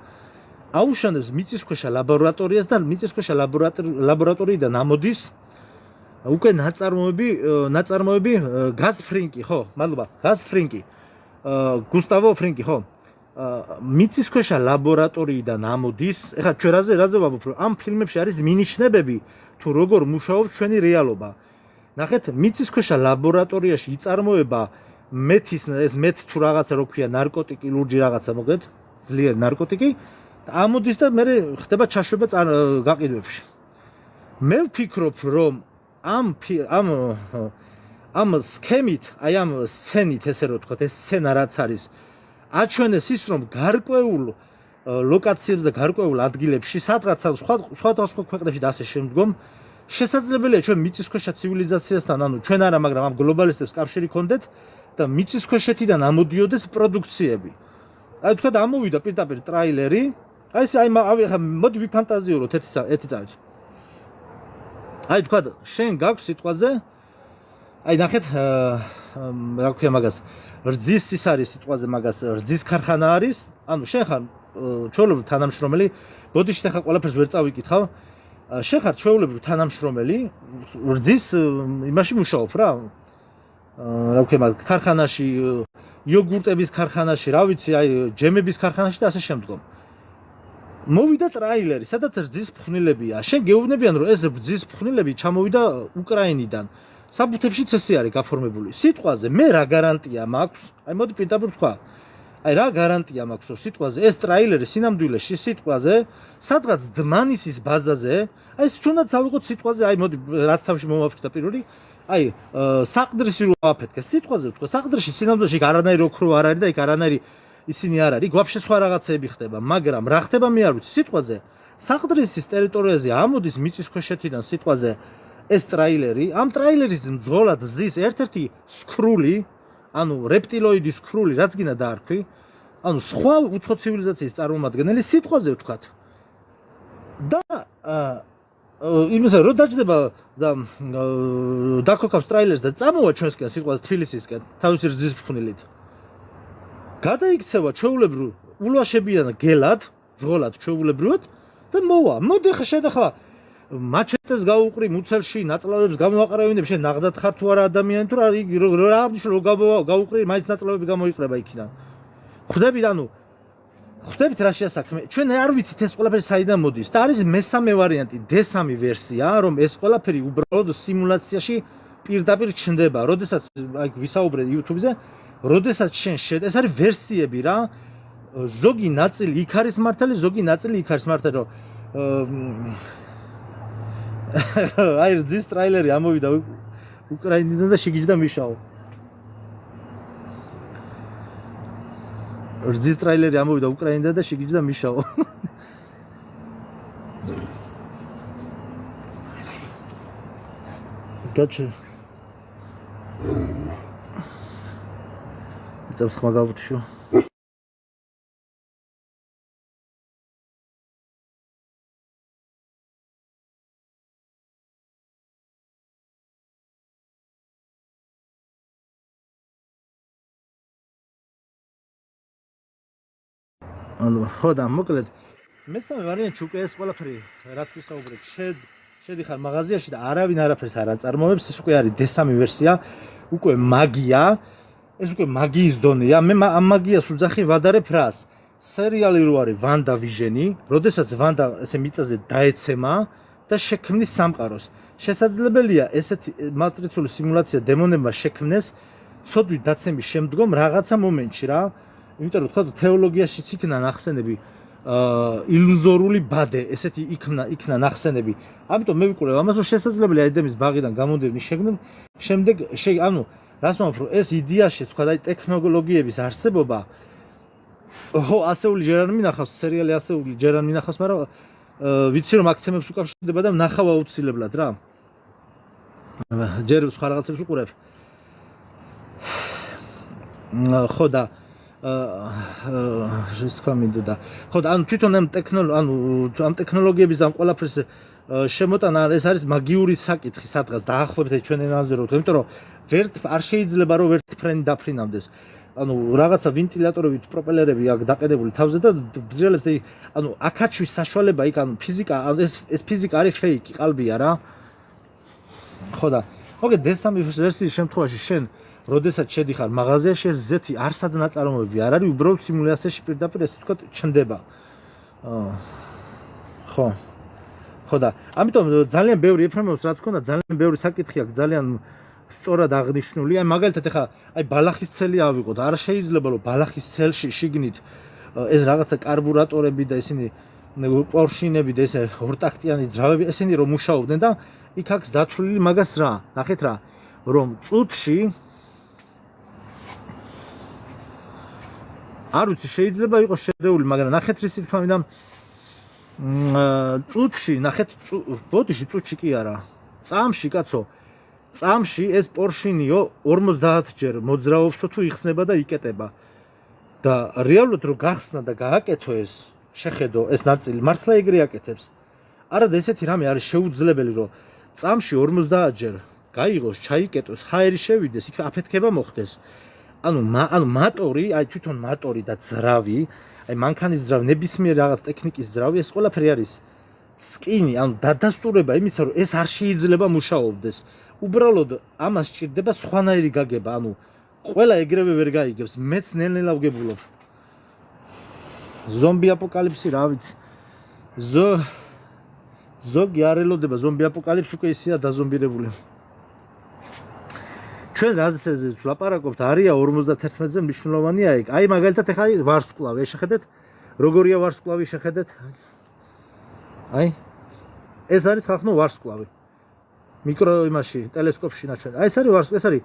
აუშენებს მიწისქვეშა ლაბორატორიას და მიწისქვეშა ლაბორატორიიდან ამოდის უკვე ნაწარმოები გაზ ფრინკი ხო მადლობა გაზ ფრინკი გუსტავო ფრინკი ხო მიწისქვეშა ლაბორატორიიდან ამოდის ეხლა ჩვენ რაზე ვაბობთ რომ ამ ფილმებში არის მინიშნებები თუ როგორ მუშაობს ჩვენი რეალობა ნახეთ მიწისქვეშა ლაბორატორიაში იწარმოება მეთის ეს მეთ თუ რაღაცა რო ქვია ნარკოტიკი ლურჯი რაღაცა მოგეთ ძლიერი ნარკოტიკი ამოდის და მე ხდება ჩაშვება გაყიდვებში მე ვფიქრობ რომ ამ სქემით აი ამ სცენით ესე რო ვთქვათ ეს სცენა რაც არის აჩვენეს ის რომ გარკვეულ ლოკაციებზე და გარკვეულ ადგილებში სადღაც სხვადასხვა ქვეყნებში და ასე შემდგომ შესაძლებელია ჩვენ მიწისქვეშა ცივილიზაციასთან ანუ ჩვენ არა მაგრამ ამ გლობალისტებს კავშირი ქონდეთ და მიწისქვეშეთიდან ამოდიოდეს პროდუქციები აი თქვა ამოვიდა პირდაპირ ტრაილერი აი ეს აი ხა მოდი ვიფანტაზიუროთ ერთი წავით აი თქვა შენ გაქვს სიტყვაზე აი ნახეთ რა ქვია მაგას რძის ის არის სიტყვაზე მაგას რძის ქარხანა არის ანუ შენ ხარ ჩვეულებრივ თანამშრომელი ბოდიში ხა ყველაფერს ვერ წავიკითხავ შენ ხარ ჩვეულებრივ თანამშრომელი რძის იმაში მუშაობ რა რა ქვია მაგ ქარხანაში იოგურტების ქარხანაში რა ვიცი აი ჯემების ქარხანაში და ასე შემდგომ მოვიდა ტრაილერი, სადაც რძის ფხვნილებია. შენ გეუბნებიან, რომ ეს რძის ფხვნილები ჩამოვიდა უკრაინიდან. საბუთებშიც ესე არის გაფორმებული. სიტყვაზე მე რა გარანტია მაქვს? აი მოდი პირდაპირ თქვა. აი რა გარანტია მაქვს, რომ სიტყვაზე ეს ტრაილერი სინამდვილეში სიტყვაზე, სადღაც დმანისის ბაზაზე, აი თუნდაც ავიღოთ სიტყვაზე, აი მოდი რაც თავში მომაფიქრდა პირველი, აი საყდრისი რო აფეთქე სიტყვაზე თქვა, საყდრში სინამდვილეში არანაირი ოქრო არ არის და იქ არანაირი ისინი არ არის, გვაფშე სხვა რაღაცეები ხდება, მაგრამ რა ხდება მე არ ვიცი, სიტყვაზე საყდრისის ტერიტორიაზე ამოდის მიწისქვეშეთიდან სიტყვაზე ეს ტრაილერი, ამ ტრაილერის მძღოლად ზის ერთ-ერთი სქრული, ანუ რეპტილოიდის სქრული, რაც გინდა დაარქვი, ანუ სხვა უცხო ცივილიზაციის წარმომადგენელი სიტყვაზე ვთქვათ. და იმისა რომ დაждდება და დაქოქავს ტრაილერს და წამოვა ჩვენსკენ სიტყვაზე თბილისისკენ თავისი რძის ფხვნილით. გადაიქცევა ჩვეულებრივ ულვაშებიან გელად, ზღოლად ჩვეულებრივად და მოვა. მოდი ხა შედახლა მაჩეტეს გაუყრი მუცელში, ნაწლავებს გამოაყრევინებ, შენ ნაღდად ხარ თუ არა ადამიანი თუ რა აღნიშნულ რომ გაუყრი, მაინც ნაწლავები გამოიყრება იქიდან. ხვდებით, ანუ ხვდებით რა შეასაქმე. ჩვენ არ ვიცით ეს ყველაფერი საიდან მოდის და არის მესამე ვარიანტი, D3 ვერსია, რომ ეს ყველაფერი უბრალოდ სიმულაციაში პირდაპირ ჩნდება. როდესაც აი ვისაუბრეთ YouTube-ზე, როდესაც შენ ეს არის ვერსიები რა. ზოგი ნაწილი იქ არის მართალი, ზოგი ნაწილი იქ არის მართალი, რომ აი რძის ტრაილერი ამოვიდა უკრაინიდან და შეგიჯდა მიშაო. რძის ტრაილერი ამოვიდა უკრაინიდან და შეგიჯდა მიშაო. გაჩე. იწევს ხმა გავუთიშო. ანუ ხო და მოკლედ მესამე ვარიანტი უკვე ეს ყველაფერი რაც ვისაუბრეთ შედიხარ მაღაზიაში და არავინ არაფერს არ აწარმოებს ეს უკვე არის D3 ვერსია უკვე მაგია ეს უკვე მაგიის დონეა მე ამ მაგიას უძახი ვადარებ რას სერიალი რო არის ვანდა ვიჟენი როდესაც ვანდა ესე მიწაზე დაეცემა და შექმნის სამყაროს შესაძლებელია ესეთი მატრიცული სიმულაცია დემონებმა შექმნეს ცოდვით დაცემის შემდგომ რაღაცა მომენტში რა იმიტომ რომ თქვა თეოლოგიაშიც იქნა ნახსენები ილუზორული ბადე ესეთი იქნა ნახსენები ამიტომ მე ვიყურებ ამას რომ შესაძლებელია ედემის ბაღიდან გამოდევნის შემდეგ ანუ რას მომაქვს რომ ეს იდეაში თქვა და ტექნოლოგიების არსებობა ხო ასეული ჯერ არ მინახავს სერიალი ასეული ჯერ არ მინახავს მაგრამ ვიცი რომ აქ თემებს უკავშირდება და ნახავ აუცილებლად რა ჯერ სხვა რაღაცებს ვიყურებ ხო და ეს თქვა მინდოდა ხო და ანუ თვითონ ამ ტექნოლოგიების ამ ყველაფერს შემოტანა ეს არის მაგიური საკითხი სადღაც დაახლოებით ჩვენ ენაზე რო იმიტომ რომ ვერთ არ შეიძლება რომ ვერთ ფრენი დაფრინავდეს ანუ რაღაცა ვენტილატორებით პროპელერები აქ დაყედებული თავზე და ბზრიალებს ანუ აქაჩვის საშუალება იქ ანუ ფიზიკა ეს ფიზიკა არის ფეიკი ყალბია რა ხო და მოგეთ D3 ვერსიის შემთხვევაში შენ როდესაც შედიხარ მაღაზიაში ეს ზეთი არსად ნაწარმოები არ არის უბრალოდ სიმულაციაში პირდაპირ ესე თქვა ჩნდება ხო და ამიტომ ძალიან ბევრი ეფრემოვს რაც ქონდა ძალიან ბევრი საკითხი აქვს ძალიან სწორად აღნიშნული აი მაგალითად ეხა აი ბალახის ცელი ავიღოთ არ შეიძლება რომ ბალახის ცელში შიგნით ეს რაღაცა კარბურატორები და ისინი პორშინები და ესე ორტაქტიანი ძრავები ესენი რომ მუშაობდნენ და იქ აქვს დათვლილი მაგას რა ნახეთ რა რომ წუთში არ ვიცი შეიძლება იყოს შედეული მაგრამ ნახეთ რისი თქმა მინდა წუთში ნახეთ ბოდიში წუთში კი არა წამში კაცო წამში ეს პორშინიო 50 ჯერ მოძრაობსო თუ იხსნება და იკეტება და რეალურად რო გახსნა და გააკეთო ეს შეხედო ეს ნაწილი მართლა ეგრე აკეთებს არადა ესეთი რამე არის შეუძლებელი რომ წამში 50 ჯერ გაიღოს ჩაიკეტოს ჰაერი შევიდეს იქ აფეთქება მოხდეს ანუ მატორი აი თვითონ მატორი და ძრავი აი მანქანის ძრავი ნებისმიერ რაღაც ტექნიკის ძრავი ეს ყველაფერი არის სკინი ანუ დადასტურება იმისა რომ ეს არ შეიძლება მუშაობდეს უბრალოდ ამას სჭირდება სხვანაირი გაგება ანუ ყველა ეგრევე ვერ გაიგებს მეც ნელ-ნელა ვგებულობ ზომბი აპოკალიფსი რა ვიცი ზოგი არ ელოდება ზომბი აპოკალიფს უკვე ისეა დაზომბირებული. ჩვენ რაზეც ვლაპარაკობთ არია 51-ზე მნიშვნელოვანია ეგ. აი მაგალითად ეხლა ვარსკვლავი შეხედეთ როგორია ვარსკვლავი შეხედეთ. აი ეს არის ხახნო ვარსკვლავი. მიკრო იმაში ტელესკოპში ნაჩვენე. აი ეს არის ვარსკვლავი, ეს არის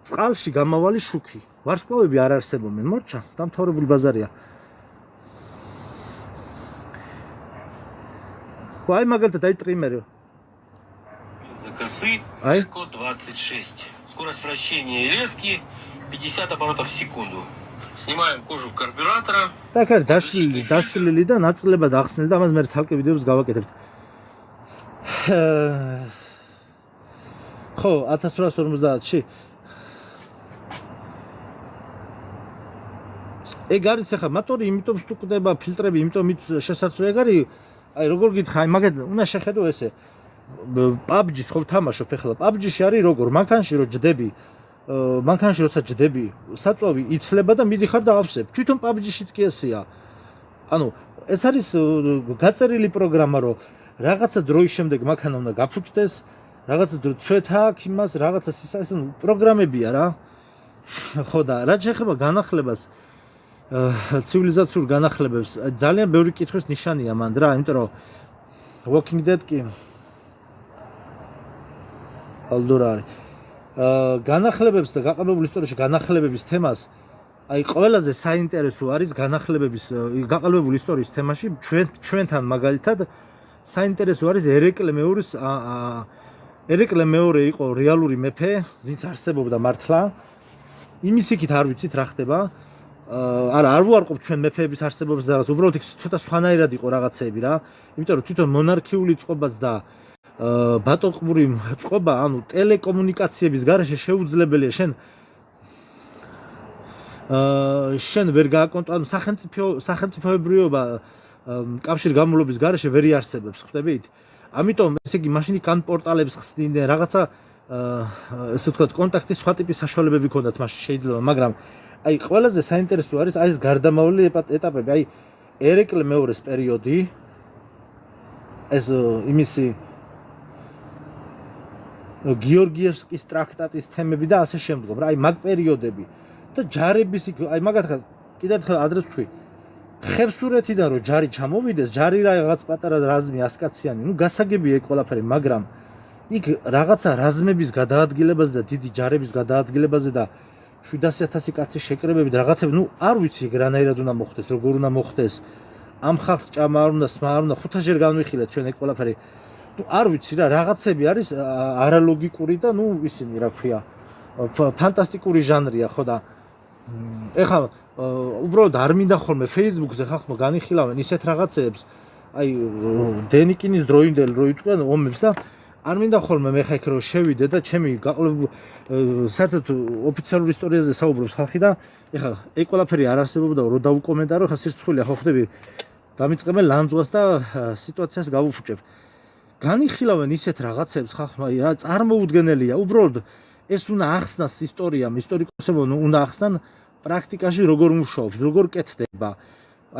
წყალში გამავალი შუქი. ვარსკვლავები არ არსებობენ, მორჩა, დამთავრებული ბაზარია. Ай მაგალითად აი ტრიმერი. Косы, код 26. Скорость вращения лески 50 оборотов в секунду. Снимаем кожу карбюратора. Так არის დაშლილი და ნაწილებად ახსნილი და ამას მე ცალკე ვიდეოებს გავაკეთებთ. ხო 1850-ში ეგ არის ახლა მოტორი იმიტომ სტუქდება ფილტრები იმიტომ შესაძლოა ეგ არის აი როგორ გითხრა აი მაგათ უნდა შეხედო ესე PUBG-ს ხო ვთამაშობ ახლა PUBG-ში არის როგორ მანქანაში რო ჯდები მანქანაში როცა ჯდები საწვავი იცლება და მიდიხარ და ავსებ თვითონ PUBG-შიც კი ესეა ანუ ეს არის გაწერილი პროგრამა რომ რაღაცა დროის შემდეგ მანქანა უნდა გაფუჭდეს რაღაცა დრო ცვეთა აქვს იმას რაღაცა ეს პროგრამებია რა ხო და რაც შეეხება განახლებას ცივილიზაციურ განახლებებს ძალიან ბევრი კითხვის ნიშანია მან რა იმიტომ რომ Walking Dead კი ალდურა არის განახლებებს და გაყალბებულ ისტორიაში განახლებების თემას აი ყველაზე საინტერესო არის განახლებების გაყალბებულ ისტორიის თემაში ჩვენთან მაგალითად საინტერესო არის ერეკლე მეორე იყო რეალური მეფე ვინც არსებობდა მართლა იმის იქით არ ვიცით რა ხდება არა არ ვუარყოფ ჩვენ მეფეების არსებობას და რაღაც უბრალოდ იქ ცოტა სხვანაირად იყო რაღაცეები რა იმიტომ რომ თვითონ მონარქიული წყობაც და ბატონყმური წყობა ანუ ტელეკომუნიკაციების გარეშე შეუძლებელია შენ ვერ გააკონტროლ სახელმწიფოებრიობა კავშირგამულობის გარეშე ვერ იარსებებს ხვდებით ამიტომ ესე იგი მაშინ კან პორტალებს ხსნიდნენ რაღაცა ესე ვთქვათ კონტაქტის სხვა ტიპის საშუალებები ჰქონდათ მაშინ შეიძლება მაგრამ აი ყველაზე საინტერესო არის აი ეს გარდამავალი ეტაპები აი ერეკლე მეორეს პერიოდი ეს იმისი გიორგიევსკის ტრაქტატის თემები და ასე შემდგომ რა აი მაგ პერიოდები და ჯარების აი მაგათაც კიდევ ერთხელ ადრეს ვთქვი ხევსურეთიდან რომ ჯარი ჩამოვიდეს ჯარი რაღაც პატარა რაზმი ასკაციანი ნუ გასაგებია ეგ ყველაფერი მაგრამ იქ რაღაცა რაზმების გადაადგილებაზე და დიდი ჯარების გადაადგილებაზე და 700,000 კაცის შეკრებებით რაღაცები ნუ არ ვიცი ეგ რანაირად უნდა მოხდეს როგორ უნდა მოხდეს ამ ხალხს ჭამა არ უნდა სმა არ უნდა ხუთასჯერ განვიხილეთ ჩვენ ეგ ყველაფერი ნუ არ ვიცი რა რაღაცები არის არალოგიკური და ნუ ისინი რა ქვია ფანტასტიკური ჟანრია ხო და ეხლა უბრალოდ არ მინდა ხოლმე Facebook-ზე ხახნო განიხილავენ ისეთ რაღაცეებს აი დენიკინის დროინდელი რო იტყვიან ომებს და არ მინდა ხოლმე მე ხა იქ რო შევიდე და ჩემი საერთოდ ოფიციალურ ისტორიაზე საუბრობს ხალხი და ეხლა ეგ ყველაფერი არ არსებობდა რო დავუკომენტარო ხა სირცხვილია ხო ხვდები დამიწყებენ ლანძღვას და სიტუაციას გავუფუჭებ განიხილავენ ისეთ რაღაცებს ხახნო აი რა წარმოუდგენელია უბრალოდ ეს უნდა ახსნას ისტორიამ ისტორიკოსებმა უნდა ახსნან პრაქტიკაში როგორ მუშაობს როგორ კეთდება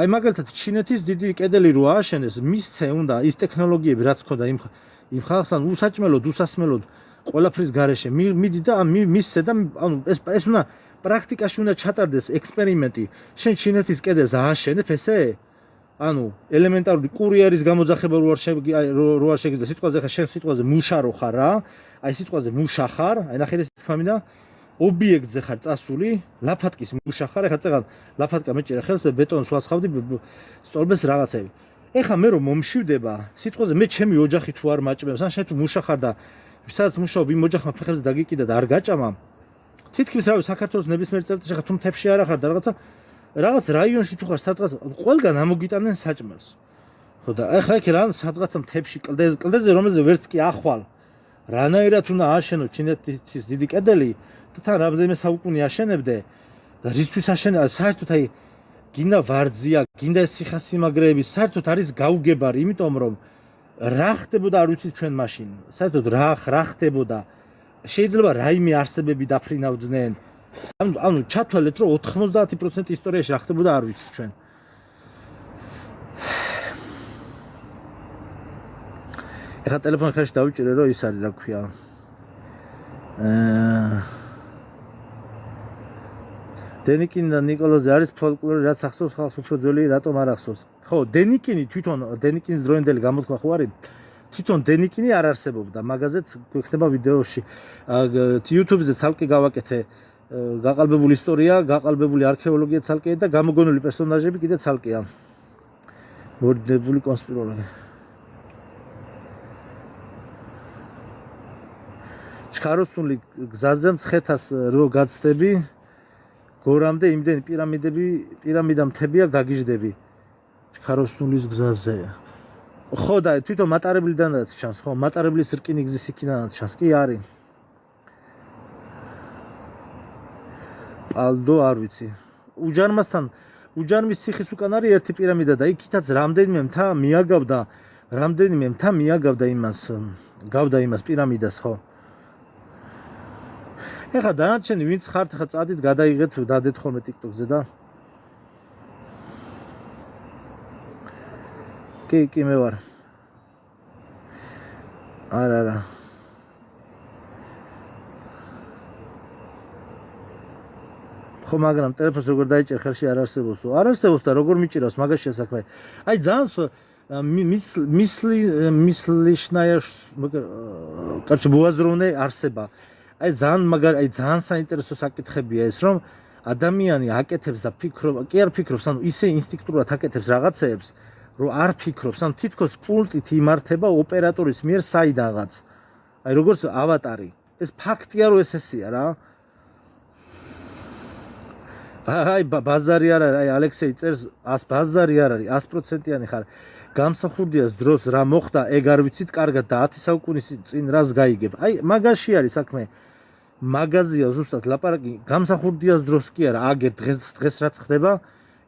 აი მაგალითად ჩინეთის დიდი კედელი რო ააშენეს მისცე უნდა ის ტექნოლოგიები რაც ქონდა იმ ხალხსთან უსაჭმელოდ უსასმელოდ ყველაფრის გარეშე მიდი და მისცე და ანუ ეს უნდა პრაქტიკაში უნდა ჩატარდეს ექსპერიმენტი შენ ჩინეთის კედელს ააშენებ ესე ანუ ელემენტარული კურიერის გამოძახება რო არ შეგიძლია სიტყვაზე ხა შენ სიტყვაზე მუშარო ხარ რა აი სიტყვაზე მუშა ხარ აი ნახე ეს თქმა მინდა ობიექტზე ხარ წასული ლაფატკის მუშა ხარ ეხა წეგან ლაფატკა მეჭერა ხელს ბეტონს ვასხავდი სტოლბეს რაღაცები ეხა მე რომ მომშივდება სიტყვაზე მე ჩემი ოჯახი თუ არ მაჭმევს ან შენ თუ მუშა ხარ და სადაც მუშაობ იმ ოჯახმა ფეხებზე დაგიკიდა და არ გაჭამა თითქმის რავი საქართველოს ნებისმიერ წელიწადში ხა თუ მთებში არა ხარ და რაღაც რაიონში თუ ხარ სადღაც ყველგან ამოგიტანენ საჭმელს ხო და ეხა იქ რა სადღაცა მთებში კლდეზე რომელზე ვერც კი ახვალ რანაირად უნდა ააშენო ჩინეთის დიდი კედელი და თან რამდენიმე საუკუნე აშენებდე და რისთვის აშენებდა საერთოდ აი გინდა ვარძია გინდა სიხასიმაგრეები საერთოდ არის გაუგებარი იმიტომ რომ რა ხდებოდა არ ვიცით ჩვენ მაშინ საერთოდ რა ხდებოდა შეიძლება რაიმე არსებები დაფრინავდნენ ანუ ჩათვალეთ რომ 90% ისტორიაში რა ხდებოდა არ ვიცით ჩვენ ეხლა ტელეფონი ხელში დავიჭირე რომ ის არის რა ქვია დენიკინი და ნიკოლოზი არის ფოლკლორი რაც ახსოვს ხალხს უფრო ძველი რატომ არ ახსოვს ხო დენიკინი თვითონ დენიკინის დროინდელი გამოთქვა ხო არის თვითონ დენიკინი არ არსებობდა მაგაზეც გვექნება ვიდეოში YouTube-ზე ცალკე გავაკეთე გაყალბებული ისტორია გაყალბებული არქეოლოგია ცალკეა და გამოგონული პერსონაჟები კიდე ცალკეა მორდებული კონსპიროლოგი ჩქაროსნული გზაზე მცხეთას რო გაცდები გორამდე იმდენი პირამიდა მთებია გაგიჟდები ჩქაროსნულის გზაზე ხო და თვითონ მატარებლიდანაც ჩანს ხო მატარებლის რკინიგზის იქიდანაც ჩანს კი არის პალდო არ ვიცი უჯარმის ციხის უკან არის ერთი პირამიდა და იქითაც რამდენიმე მთა მიაგავდა იმას პირამიდას ხო ეხლა დანარჩენი ვინც ხართ ხა წადით გადაიღეთ დადეთ ხოლმე TikTok-ზე და კი მე ვარ არა ხო მაგრამ ტელეფონს როგორ დაიჭერ ხელში არ არსებობს და როგორ მიჭირავს მაგაშია საქმე აი ძალიან მისლიშნაია კაცი ბუაზროვნე არსება აი ძალიან საინტერესო საკითხებია ეს რომ ადამიანი აკეთებს და კი არ ფიქრობს ანუ ისე ინსტინქტურად აკეთებს რაღაცეებს რომ არ ფიქრობს ანუ თითქოს პულტით იმართება ოპერატორის მიერ საიდანღაც აი როგორც ავატარი ეს ფაქტია რომ ესეა რა აი ბაზარი არ არის აი ალექსეი წერს 100 ბაზარი არ არის 100%-იანი ხარ გამსახურდიას დროს რა მოხდა ეგ არ ვიცით კარგად და 10 საუკუნის წინ რას გაიგებ აი მაგაში არის საქმე მაგაზია ზუსტად ლაპარაკი გამსახურდიას დროს კი არა აგერ დღეს რაც ხდება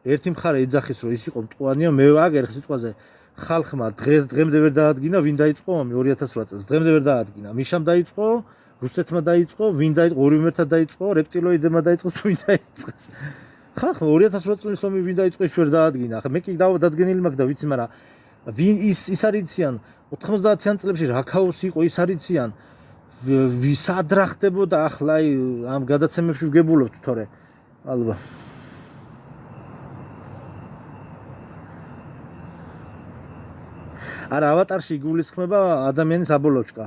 ერთი მხარე ეძახის რომ ის იყო მტყუანია მე აგერ სიტყვაზე ხალხმა დღემდე ვერ დაადგინა ვინ დაიწყო ომი 2008 წელს დღემდე ვერ დაადგინა მიშამ დაიწყო რუსეთმა დაიწყო ვინ დაიწყო ორივერთა დაიწყო რეპტილოიდებმა დაიწყო ვინ დაიწყეს ხალხმა 2008 წლის ომი ვინ დაიწყო ის ვერ დაადგინა ხა მე კი დადგენილი მაქვს და ვიცი მაგრამ ვინ ის არიციან 90-იან წლებში რა ქაოსი იყო ის არიციან ვის ადრახდებოდა ახლა ამ გადაცემებში ვგებულობთ თორე ალბათ არა ავატარში იგულისხმება ადამიანის აბოლოჩკა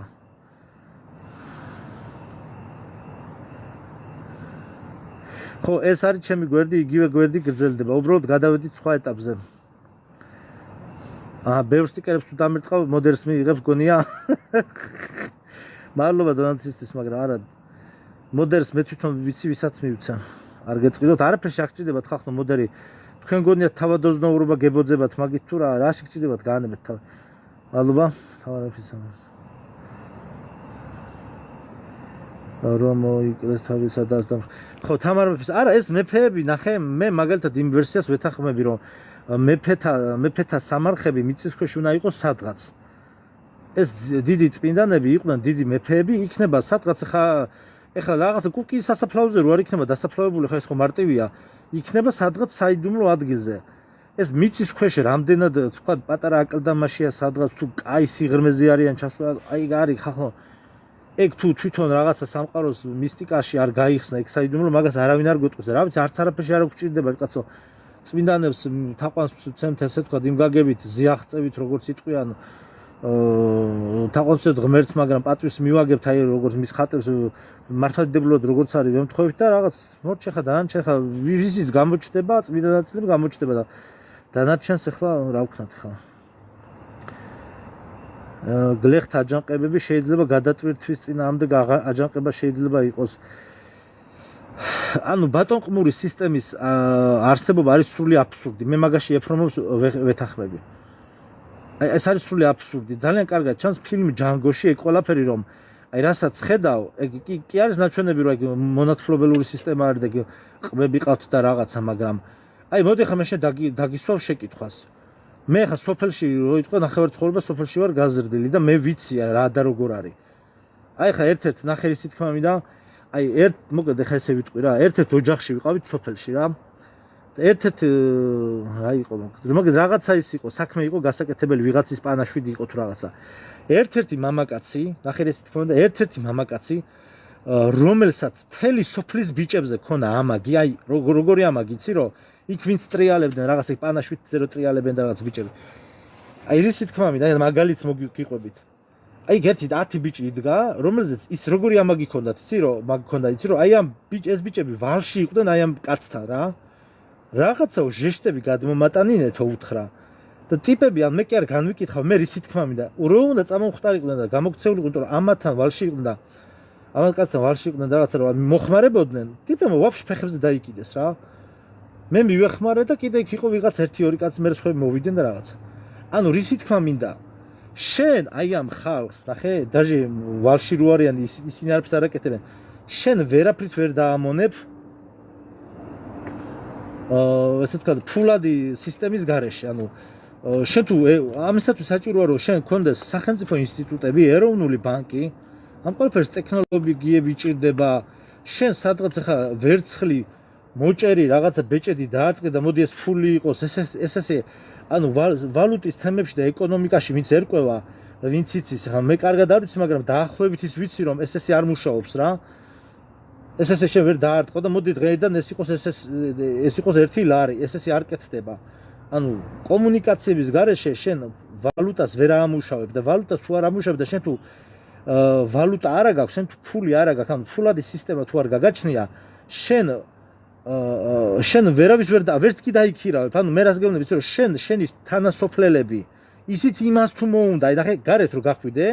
ხო ეს არის ჩემი გვერდი იგივე გვერდი გრძელდება უბრალოდ გადავედით სხვა ეტაპზე ბევრ სტიკერებს თუ დამერტყავ მოდერს მიიღებს გონია მადლობა დონალდისთვის მაგრამ არა მოდერს მე თვითონ ვიცი ვისაც მივცა არ გეწყიდოთ არაფერში არ გჭირდებათ ხალხო მოდერი თქვენ გონიათ თავადოზნეულობა გებოძებათ მაგით თუ რა გჭირდებათ გაანებეთ თავი მადლობა თავარაფისა რომ მოიკლეს თავისადაც და ხო თამარაფის არა ეს მეფეები ნახე მე მაგალითად იმ ვერსიას ვეთანხმები რომ მეფეთა სამარხები მიწისქვეშ უნდა იყოს სადღაც ეს დიდი წმინდანები იყვნენ დიდი მეფეები იქნება სადღაც ეხლა რაღაცა კუკის სასაფლაოზე რო არ იქნება დასაფლავებული ხა ეს ხო მარტივია იქნება სადღაც საიდუმლო ადგილზე ეს მიწისქვეშ რამდენად თქვა პატარა აკლდამაშია სადღაც თუ კაი სიღრმეზე არიან ჩასვლა აი არის ხახო ეგ თუ თვითონ რაღაცა სამყაროს მისტიკაში არ გაიხსნა ეგ საიდუმლო მაგას არავინ არ გვეტყვის რა ვიცი არც არაფერში არ გვჭირდება კაცო წმინდანებს თაყვანს ვცემთ ესე თქვა იმ გაგებით ზიაღწევით როგორც იტყვიან თაყვანს ღმერთს მაგრამ პატვის მივაგებთ აი როგორც მის ხატებს მართლმადიდებლად როგორც არის ვემთხოვით და რაღაც მორჩე ხა დანარჩენ ხა ვიზიც გამოჩნდება წმინდა ნაწილები გამოჩნდება და დანარჩენს ახლა რა ვქნათ ხა გლეხთა აჯანყებები შეიძლება გადატვირთვის წინააღმდეგ აჯანყება შეიძლება იყოს ანუ ბატონყმური სისტემის არსებობა არის სრული აბსურდი მე მაგაში ეფრომებს ვეთანხმები ეს არის სრული აბსურდი ძალიან კარგად ჩანს ფილმ ჯანგოში ეგ ყველაფერი რომ აი რასაც ხედავ ეგ კი არის ნაჩვენები რომ ეგ მონათფლობელური სისტემა არის და ეგ ყბები ყავთ და რაღაცა მაგრამ აი მოდი ხა მე დაგისვავ შეკითხვას მე ხა სოფელში რო იტყვა ნახევარცხოველობა სოფელში ვარ გაზრდილი და მე ვიცი რა და როგორ არის აი ხა ერთ-ერთ ნახერის თქმა მინდა აი მოკლედ ხა ესე ვიტყვი რა ერთ-ერთ ოჯახში ვიყავით სოფელში რა ერთ-ერთი რა იყო მაგ რაღაცა ის იყო საქმე იყო გასაკეთებელი ვიღაცის პანაშვიდი იყო თუ რაღაცა ერთ-ერთი მამაკაცი ნახე ეს თქმა უნდა ერთ-ერთი მამაკაცი რომელსაც მთელი სოფლის ბიჭებზე ქონა ამაგი აი როგორი ამაგი იცი რომ იქ ვინც ტრიალებდნენ რაღაც იქ პანაშვიდზე რო ტრიალებენ და რაღაც ბიჭები აი რისი თქმა მინდა აი მაგალითს მოგიყვებით აი ერთი 10 ბიჭი იდგა რომელზეც ის როგორი ამაგი ქონდათ იცი რომ მაგ ქონდა იცი რომ აი ამ ეს ბიჭები ვალში იყვნენ აი ამ კაცთან რა რაღაცაო ჟესტები გადმომატანინეთო უთხრა და ტიპები ან მე კი არ განვიკითხავ მე რისი თქმა მინდა რო უნდა წამომხტარიყვნენ და გამოგცეულიყო იმიტომ რომ ამათთან ვალში იყვნენ და ამათ კაცთან ვალში იყვნენ და რაღაცა რომ მოხმარებოდნენ ტიპებმა ვაფშე ფეხებზე დაიკიდეს რა მე მივეხმარე და კიდე იქ იყო ვიღაც 1-2 კაცი მე სხვები მოვიდნენ და რაღაცა ანუ რისი თქმა მინდა შენ აი ამ ხალხს ნახე დაჟე ვალში რო არიან ისინი არაფერს არ აკეთებენ შენ ვერაფრით ვერ დაამონებ ესე ვთქვათ ფულადი სისტემის გარეშე ანუ შენ თუ ამისათვის საჭიროა რომ შენ გქონდეს სახელმწიფო ინსტიტუტები ეროვნული ბანკი ამ ყველაფერს ტექნოლოგიები ჭირდება შენ სადღაც ახლა ვერცხლი მოჭერი რაღაცა ბეჭედი დაარტყე და მოდი ეს ფული იყოს ესე ანუ ვალუტის თემებში და ეკონომიკაში ვინც ერკვევა ვინც იცის ახლა მე კარგად არ ვიცი მაგრამ დაახლოებით ის ვიცი რომ ეს არ მუშაობს რა ეს შენ ვერ დაარტყო და მოდი დღეიდან ეს იყოს ერთი ლარი ეს არ კეთდება ანუ კომუნიკაციების გარეშე შენ ვალუტას ვერ ამუშავებ და ვალუტას თუ არ ამუშავებ და შენ თუ ვალუტა არ აქვს შენ თუ ფული არ აქვს ანუ ფულადი სისტემა თუ არ გაგაჩნია შენ ვერავის ვერც კი დაიქირავებ ანუ მე რას გეუბნები რომ შენი თანასოფლელები ისიც იმას თუ მოუნდა აი ნახე გარეთ რო გახვიდე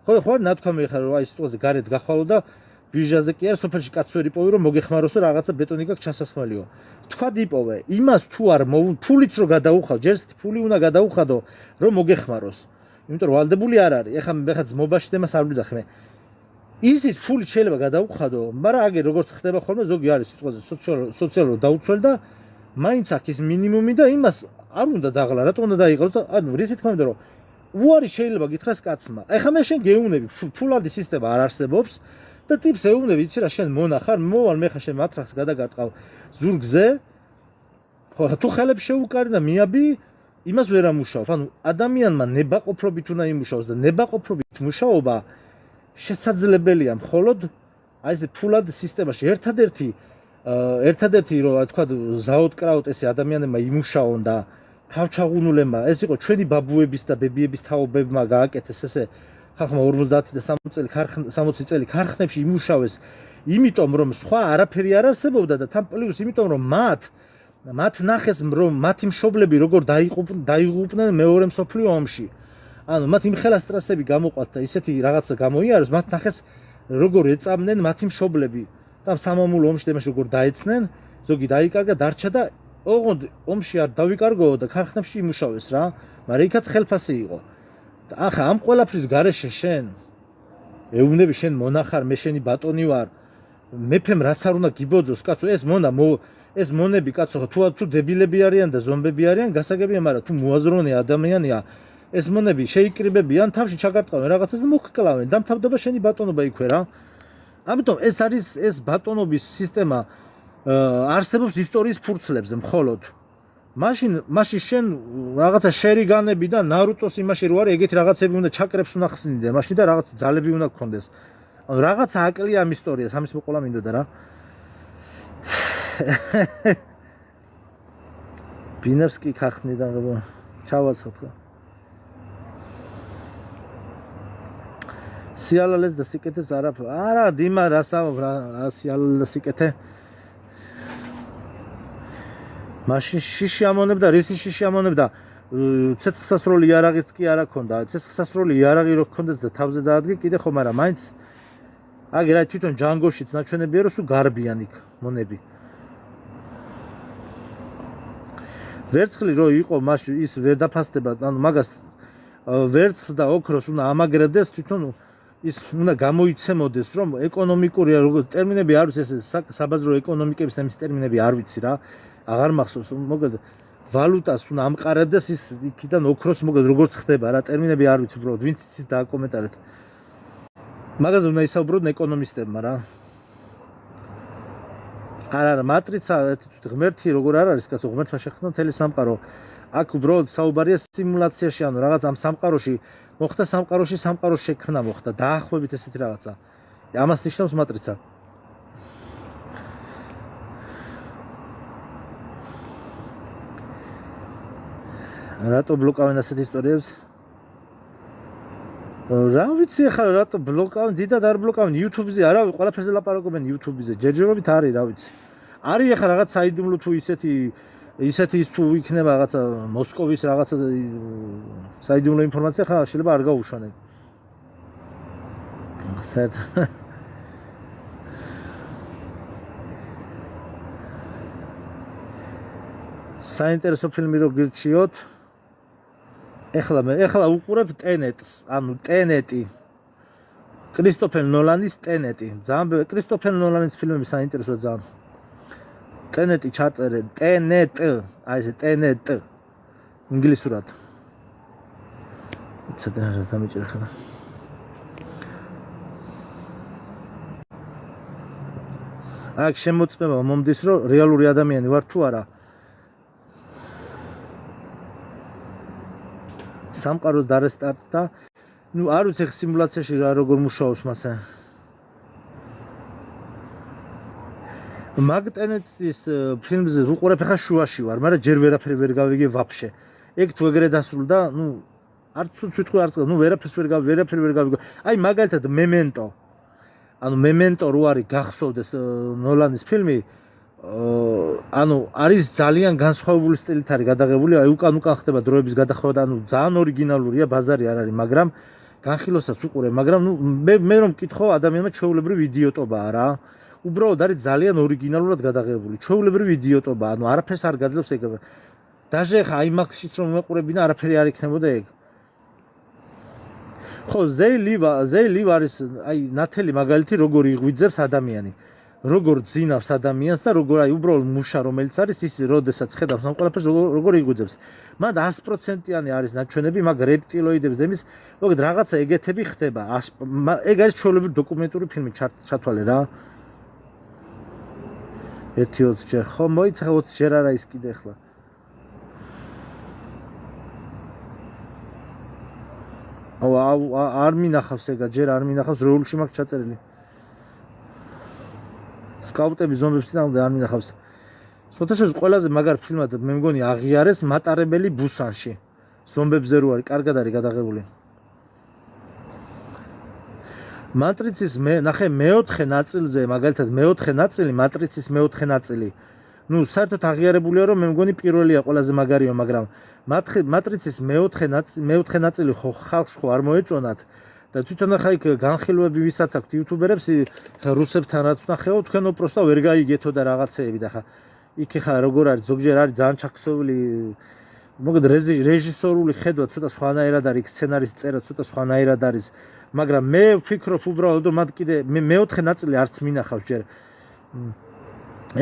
ხო ნათქვამი ხარ რომ აი სიტყვაზე გარეთ გახვალო და ბიჟაზე კი არ სოფელში კაც ვერ იპოვე რომ მოგეხმაროსო რაღაცა ბეტონი გაქვს ჩასასხმელიო თქვა დიპოვე იმას თუ არ ფულიც რო გადაუხავ ჯერ ფული უნდა გადაუხადო რომ მოგეხმაროს იმიტომ რომ ვალდებული არ არის ეხლა ძმობაში დემას არ ვიძახმე ისიც ფული შეიძლება გადაუხადო მაგრამ აგერ როგორც ხდება ხოლმე ზოგი არის სიტყვაზე სოციალურ დაუცველ და მაინც აქ ის მინიმუმი და იმას არ უნდა დაღლა რატომ უნდა დაიღალო და ანუ რისი თქმა უნდა რომ უარი შეიძლება გითხრას კაცმა ეხლა მე შენ გეუნები ფულადი სისტემა არ არსებობს და ტიპს ეუბნები იცი რა შენ მონახარ მოვალ მე ხა შენ მატრახს გადაგარტყავ ზურგზე ხო თუ ხელებს შეუკარი და მიაბი იმას ვერ ამუშავებ ანუ ადამიანმა ნებაყოფრობით უნდა იმუშაოს და ნებაყოფრობით მუშაობა შესაძლებელია მხოლოდ აი ეს ფულად სისტემაში ერთადერთი რომ თქვა ზაოდკრავთ ესე ადამიანებმა იმუშაონ და თავჩაღუნულებმა ეს იყო ჩვენი ბაბუების და ბებიების თაობებმა გააკეთეს ესე ხალხმა 50 და 60 წელი ქარხნებში იმუშავეს იმიტომ რომ სხვა არაფერი არ არსებობდა და თან პლუს იმიტომ რომ მათ ნახეს რომ მათი მშობლები როგორ დაიღუპნენ მეორე მსოფლიო ომში ანუ მათ იმხელა სტრესები გამოყვათ და ისეთი რაღაცა გამოიარეს მათ ნახეს როგორ ეწამნენ მათი მშობლები და სამამულო ომში დემაში როგორ დაეცნენ ზოგი დაიკარგა დარჩა და ოღონდ ომში არ დავიკარგო და ქარხნებში იმუშავეს რა მაგრამ იქაც ხელფასი იყო ახლა ამ ყველაფრის გარეშე შენ ეუბნები შენ მონახარ მე შენი ბატონი ვარ მეფემ რაც არ უნდა გიბოძოს კაცო ეს მონები კაცო თუ დებილები არიან და ზომბები არიან გასაგებია მაგრამ თუ მოაზროვნე ადამიანია ეს მონები შეიკრიბებიან თავში ჩაგარტყავენ რაღაცას და მოგკლავენ დამთავრდება შენი ბატონობა იქვე რა ამიტომ ეს არის ეს ბატონობის სისტემა არსებობს ისტორიის ფურცლებზე მხოლოდ მაშინ შენ რაღაცა შერიგანები და ნარუტოს იმაში რო არის ეგეთი რაღაცები უნდა ჩაკრებს უნდა ხსნიდე მაშინ და რაღაც ძალები უნდა გქონდეს ანუ რაღაცა აკლია ამ ისტორიას ამის მოყოლა მინდოდა რა ბინევსკი ქარხნიდან ჩავაცხოთ ხო სიალალეს და სიკეთეს არა დიმა რა სიალალე და სიკეთე მაშინ შიში ამონებდა რისი შიში ამონებდა ცეცხლსასროლი იარაღიც კი არა ქონდა ცეცხლსასროლი იარაღი რო ქონდეს და თავზე დაადგე კიდე ხო მაგრამ მაინც აგერ აი თვითონ ჯანგოშიც ნაჩვენებია რომ სულ გარბიან იქ მონები ვერცხლი რო იყო მაშინ ის ვერ დაფასდება ანუ მაგას ვერცხლს და ოქროს უნდა ამაგრებდეს თვითონ ის უნდა გამოიცემოდეს რომ ეკონომიკური ტერმინები არ ვიცი ეს საბაზრო ეკონომიკების ამის ტერმინები არ ვიცი რა აღარ მახსოვს მოკლედ ვალუტას უნდა ამყარებდეს ის იქიდან ოქროს მოკლედ როგორც ხდება რა ტერმინები არ ვიცი უბრალოდ ვინც იცით დააკომენტარეთ მაგაზე უნდა ისაუბროთ ეკონომისტებმა რა არა, მატრიცა ღმერთი როგორ არ არის, კაცო, ღმერთმა შექმნა მთელი სამყარო. აქ უბრალოდ საუბარია სიმულაციაში, ანუ რაღაც ამ სამყაროში მოხდა სამყაროს შექმნა მოხდა, დაახლოებით ესეთი რაღაცა. ამას ნიშნავს მატრიცა. რატო ბლოკავენ ასეთ ისტორიებს? რა ვიცი ახლა რატო ბლოკავენ, დიდად არ ბლოკავენ YouTube-ზე, არავის ყველაფერზე ლაპარაკობენ YouTube-ზე. ჯერჯერობით არის, რა ვიცი. არის ახლა რაღაც საიდუმლო თუ ისეთი ის თუ იქნება რაღაცა მოსკოვის რაღაცა საიდუმლო ინფორმაცია, ხა შეიძლება არ გაუშვანენ. საერთოდ საინტერესო ფილმი რო გირჩიოთ. ეხლა უყურებ ტენეტს, ანუ ტენეტი. კრისტოფერ ნოლანის ტენეტი. ძალიან კრისტოფერ ნოლანის ფილმები საინტერესოა ძალიან. ტენეტი ჩაწერე, ტენეტ, აი ესე ტენეტ. ინგლისურად. ცოტა რა დამიჭირე ხა. აქ შემოწმება მომდის, რომ რეალური ადამიანი ვარ თუ არა. სამყარო დარესტარტდა. ნუ არ ვიცი ხ სიმულაციაში რა როგორ მუშაობს მასე. მაგტენეტის ფილმზე უყურებ ხა შუაში ვარ, მაგრამ ჯერ ვერაფერი ვერ გავიგე ვაფშე. ეგ თუ ეგრე დასრულდა, ნუ არც ვიტყვი არც, ნუ ვერაფერი ვერ გავიგე. აი მაგალითად მემენტო. ანუ მემენტო რო არის გახსოვდეს ნოლანის ფილმი, ანუ არის ძალიან განსხვავებული სტილით არის გადაღებული, აი უკან ხდება დროების გადახვევა, ანუ ძალიან ორიგინალურია, ბაზარი არ არის, მაგრამ განხილვასაც უყურე, მაგრამ ნუ მე რომ მკითხო, ადამიანმა ჩვეულებრივი იდიოტობაა რა. უბრალოდ არის ძალიან ორიგინალურად გადაღებული. ჩვეულებრივი იდიოტობაა, ანუ არაფერს არ გაძლევს ეგ. დაჟე ხა IMAX-ით რომ მეყურებინა, არაფერი არ იქნებოდა ეგ. ხო, ზეილივ არის აი ნათელი მაგალითი როგორ იღვიძებს ადამიანი. როგორ ძინავს ადამიანს და როგორ აი უბრალოდ მუშა რომელიც არის ის როდესაც ხედავს ამ ყველაფერს როგორ იღვიძებს. მან 100%-იანი არის ნაჩვენები მაგ რეპტილოიდებს და იმის, მოგეთ რაღაცა ეგეთები ხდება. ეგ არის ჩვეულებრივი დოკუმენტური ფილმი ჩათვალე რა. 1-20 ჯერ ხო მოიცა 20 ჯერ არა ის კიდე ახლა. არ მინახავს ეგა ჯერ არ მინახავს როულში მაქვს ჩაწერილი. სკაუტები ზომბებს წინააღმდეგ არ მინახავს. სოთაშორის ყველაზე მაგარ ფილმად მე მგონი აღიარეს მატარებელი ბუსანში. ზომბებზე რო არის, კარგად არის გადაღებული. მატრიცის ნახე მეოთხე ნაწილზე, მაგალითად მეოთხე ნაწილი, მატრიცის მეოთხე ნაწილი. ნუ საერთოდ აღიარებულია რომ მე მგონი პირველია ყველაზე მაგარია, მაგრამ მატრიცის მეოთხე ნაწილი ხო ხალხს ხო არ მოეწონათ. და თვითონ ახლა იქ განხილვები ვისაც აქვთ იუთუბერებს, რუსებთან რაც ნახეო, თქვენო პროსტა ვერ გაიგეთო და რაღაცეები და ხა იქ ხა როგორ არის, ზოგჯერ არის ძალიან ჩაქსოვილი, მოგეთ რეჟისორული ხედვა ცოტა სხვანაირად არის, სცენარის წერა ცოტა სხვანაირად არის, მაგრამ მე ვფიქრობ უბრალოდ რომ მათ კიდე მეოთხე ნაწილი არც მინახავს ჯერ.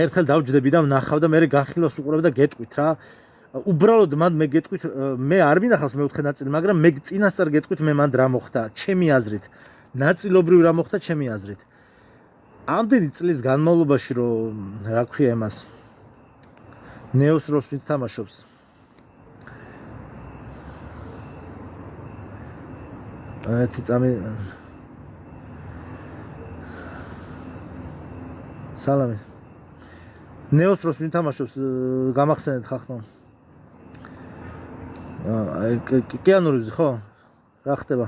ერთხელ დავჯდები და ვნახავ და მე განხილვას უყურებ და გეტყვით რა. უბრალოდ მან მე გეტყვით, მე არ მინახავს მეოთხე ნაწილი, მაგრამ მე წინასწარ გეტყვით მე მან რა მოხდა, ჩემი აზრით. ნაწილობრივ რა მოხდა ჩემი აზრით. ამდენი წლის განმავლობაში რომ რა ქვია იმას ნეოს როს ვინც თამაშობს. ერთი წამი სალამი. ნეოს როს ვინც თამაშობს, გამახსენეთ ხახნო. კიანუ რივზი ხო? რა ხდება?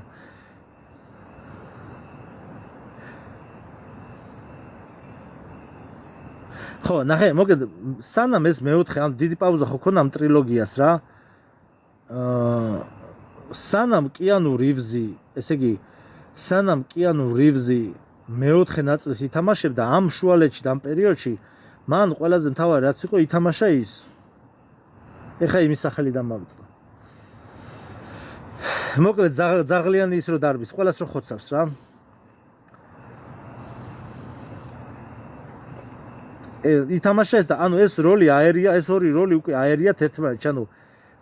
ხო, ნახე, მოგეთ, სანამ ეს მეოთხე, ამ დიდი პაუზა ხო ქონდა ამ ტრილოგიას რა. სანამ კიანუ რივზი, ესე იგი, სანამ კიანუ რივზი მეოთხე ნაწილს ითამაშებდა ამ შუალედში და ამ პერიოდში, მან ყველაზე მთავარი რაც იყო ითამაშა ის. ეხა იმის სახელიდან მოვიწყდა. მოკლედ ზაღლიანი ის რო დარბის, ყველას რო ხოცავს რა. ითამაშა ეს და ანუ ეს როლი აერია, ეს ორი როლი უკვე აერიათ ერთმანეთს, ანუ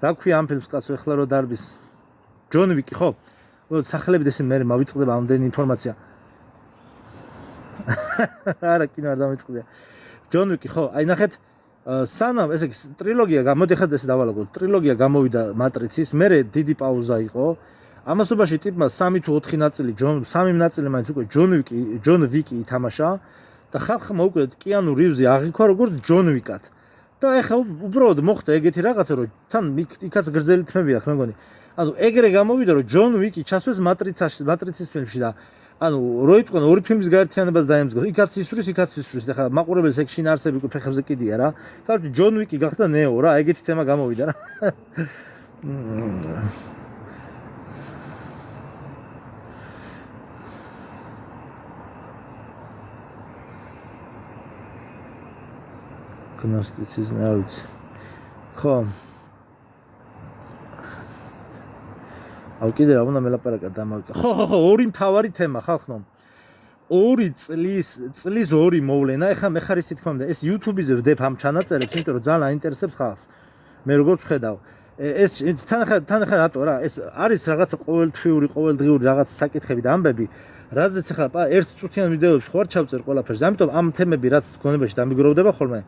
რა ქვია ამ ფილმს კაცო ეხლა რო დარბის. ჯონ ვიკი ხო? სახელები ესე მე მოვიწყდება ამდენი ინფორმაცია. არა, კინო არ დამიწყდია. ჯონ ვიკი ხო აი ნახეთ სანამ ესე იგი ტრილოგია გამოდი ხა ესე დავალაგოთ ტრილოგია გამოვიდა მატრიცის მერე დიდი პაუზა იყო ამასობაში ტიპმა 3 თუ 4 ნაწილი სამი ნაწილი მაინც უკვე ჯონ ვიკი ითამაშა და ხალხმა უკვე კიანუ რივზი აღიქვა როგორც ჯონ ვიკად და ეხა უბრალოდ მოხდა ეგეთი რაღაცა რომ თან იქაც გრძელი თმები აქვს მე მგონი ანუ ეგრე გამოვიდა რომ ჯონ ვიკი ჩასვეს მატრიცის ფილმში და ანუ რო იტყვენ ორი ფილმის გაერთიანებას დაემსგავს იქაც ისვრის და ხა მაყურებელს ეგ შინ არსები უკვე ფეხებზე კიდია რა კარგი ჯონ ვიკი გახდა ნეო რა ეგეთი თემა გამოვიდა რა გნოსტიციზმი არ ვიცი ხო აუ კიდე რა უნდა მელაპარაკა დამავიწა ხო ორი მთავარი თემა ხალხო 2 წლის 2 მოვლენა ეხა მე ხარ ისე თქმა უნდა ეს YouTube-ზე ვდებ ამ ჩანაწერებს იმიტომ რომ ძალიან აინტერესებს ხალხს მე როგორც ვხედავ ეს თან ხა რატო რა ეს არის რაღაცა ყოველთვიური ყოველდღიური რაღაც საკითხები და ამბები რაზეც ახლა ერთ წუთიან ვიდეოებში ხوار ჩავწერ ყველაფერს ამიტომ ამ თემები რაც გონებაში დამიგროვდება ხოლმე